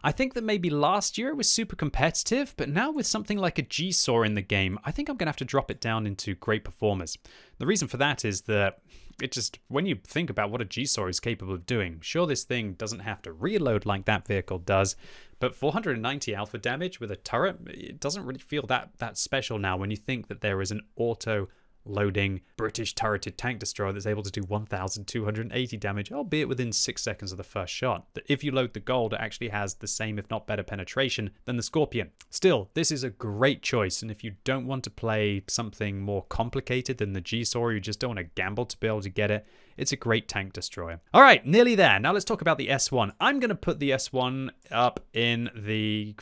Speaker 1: I think that maybe last year it was super competitive, but now with something like a G-Saw in the game, I think I'm going to have to drop it down into great performers. The reason for that is that it just, when you think about what a G-Saw is capable of doing, sure, this thing doesn't have to reload like that vehicle does, but 490 alpha damage with a turret, it doesn't really feel that special now when you think that there is an auto-loading British turreted tank destroyer that's able to do 1,280 damage, albeit within 6 seconds of the first shot. That if you load the gold, it actually has the same, if not better, penetration than the Scorpion. Still, this is a great choice, and if you don't want to play something more complicated than the G-Saw, you just don't want to gamble to be able to get it, it's a great tank destroyer. All right, nearly there. Now let's talk about the S1. I'm going to put the S1 up in the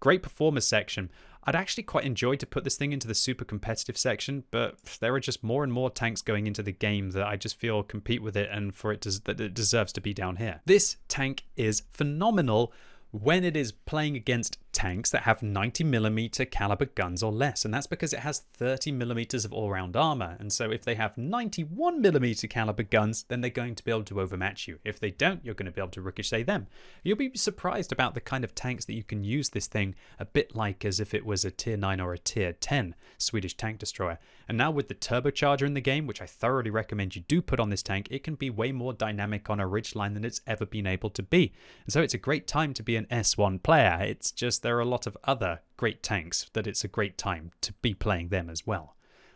Speaker 1: great performers section. I'd actually quite enjoy to put this thing into the super competitive section, but there are just more and more tanks going into the game that I just feel compete with it, and for it that it deserves to be down here. This tank is phenomenal when it is playing against tanks that have 90mm caliber guns or less, and that's because it has 30mm of all-round armor, and so if they have 91mm caliber guns, then they're going to be able to overmatch you. If they don't, you're going to be able to ricochet them. You'll be surprised about the kind of tanks that you can use this thing a bit like as if it was a tier 9 or a tier 10 Swedish tank destroyer. And now with the turbocharger in the game, which I thoroughly recommend you do put on this tank, it can be way more dynamic on a ridgeline than it's ever been able to be. And so it's a great time to be an S1 player. It's just there are a lot of other great tanks that it's a great time to be playing them as well.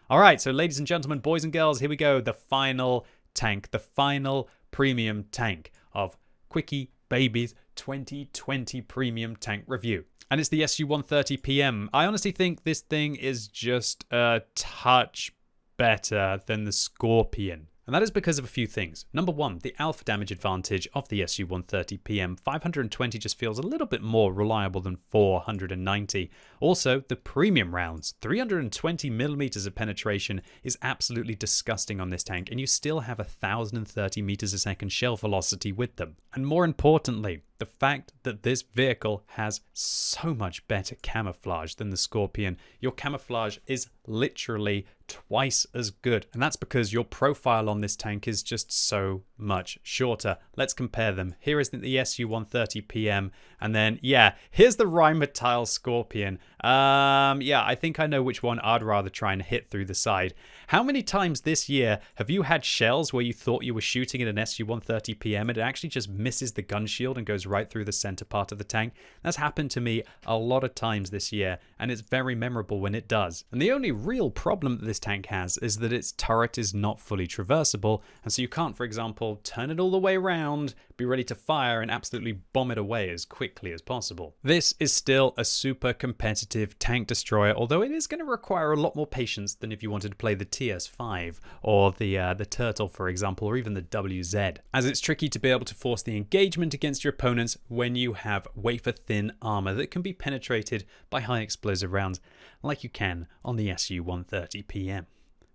Speaker 1: All right, so ladies and gentlemen, boys and girls, here we go. The final tank, the final premium tank of QuickyBaby's 2020 premium tank review. And it's the SU-130 PM. I honestly think this thing is just a touch better than the Scorpion. And that is because of a few things. Number one, the alpha damage advantage of the SU-130 PM. 520 just feels a little bit more reliable than 490. Also, the premium rounds. 320mm of penetration is absolutely disgusting on this tank, and you still have 1,030 meters a second shell velocity with them. And more importantly, the fact that this vehicle has so much better camouflage than the Scorpion. Your camouflage is literally twice as good, and that's because your profile on this tank is just so much shorter. Let's compare them. Here is the SU-130 PM, and then here's the Rheinmetall Scorpion. I think I know which one I'd rather try and hit through the side. How many times this year have you had shells where you thought you were shooting at an SU-130 PM and it actually just misses the gun shield and goes right through the center part of the tank? That's happened to me a lot of times this year, and it's very memorable when it does. And the only real problem that this tank has is that its turret is not fully traversable, and so you can't, for example, turn it all the way around, be ready to fire, and absolutely bomb it away as quickly as possible. This is still a super competitive tank destroyer, although it is going to require a lot more patience than if you wanted to play the TS5 or the Turtle, for example, or even the WZ, as it's tricky to be able to force the engagement against your opponents when you have wafer-thin armor that can be penetrated by high explosive rounds like you can on the SU-130 PM.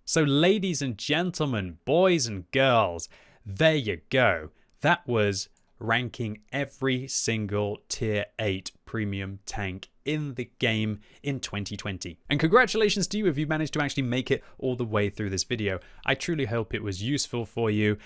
Speaker 1: So ladies and gentlemen, boys and girls, there you go. That was ranking every single tier 8 premium tank in the game in 2020. And congratulations to you if you managed to actually make it all the way through this video. I truly hope it was useful for you.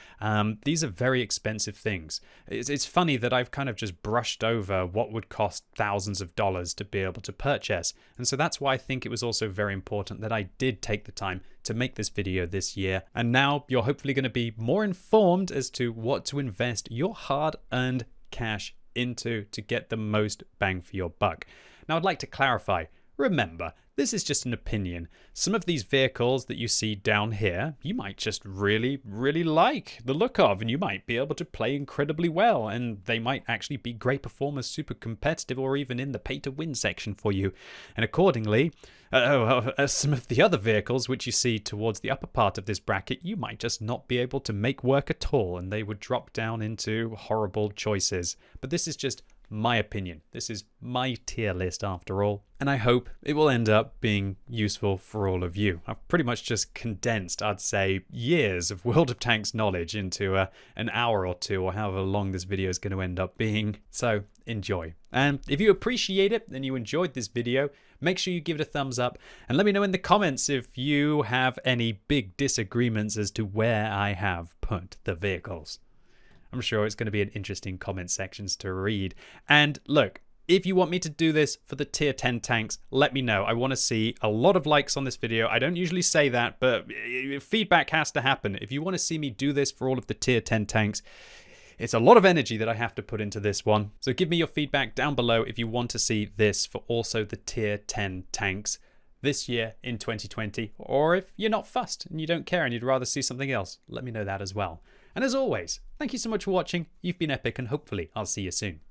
Speaker 1: These are very expensive things. It's funny that I've kind of just brushed over what would cost thousands of dollars to be able to purchase. And so that's why I think it was also very important that I did take the time to make this video this year. And now you're hopefully going to be more informed as to what to invest your hard-earned cash into to get the most bang for your buck. Now, I'd like to clarify, remember, this is just an opinion. Some of these vehicles that you see down here, you might just really, really like the look of, and you might be able to play incredibly well, and they might actually be great performers, super competitive, or even in the pay-to-win section for you. And accordingly, some of the other vehicles which you see towards the upper part of this bracket, you might just not be able to make work at all, and they would drop down into horrible choices. But this is just my opinion. This is my tier list after all, and I hope it will end up being useful for all of you. I've pretty much just condensed, I'd say, years of World of Tanks knowledge into an hour or two, or however long this video is going to end up being. So enjoy. And if you appreciate it and you enjoyed this video, make sure you give it a thumbs up, and let me know in the comments if you have any big disagreements as to where I have put the vehicles. I'm sure it's going to be an interesting comment sections to read. And look, if you want me to do this for the tier 10 tanks, let me know. I want to see a lot of likes on this video. I don't usually say that, but feedback has to happen. If you want to see me do this for all of the tier 10 tanks, it's a lot of energy that I have to put into this one. So give me your feedback down below if you want to see this for also the tier 10 tanks this year in 2020, or if you're not fussed and you don't care and you'd rather see something else, let me know that as well. And as always, thank you so much for watching. You've been epic, and hopefully I'll see you soon.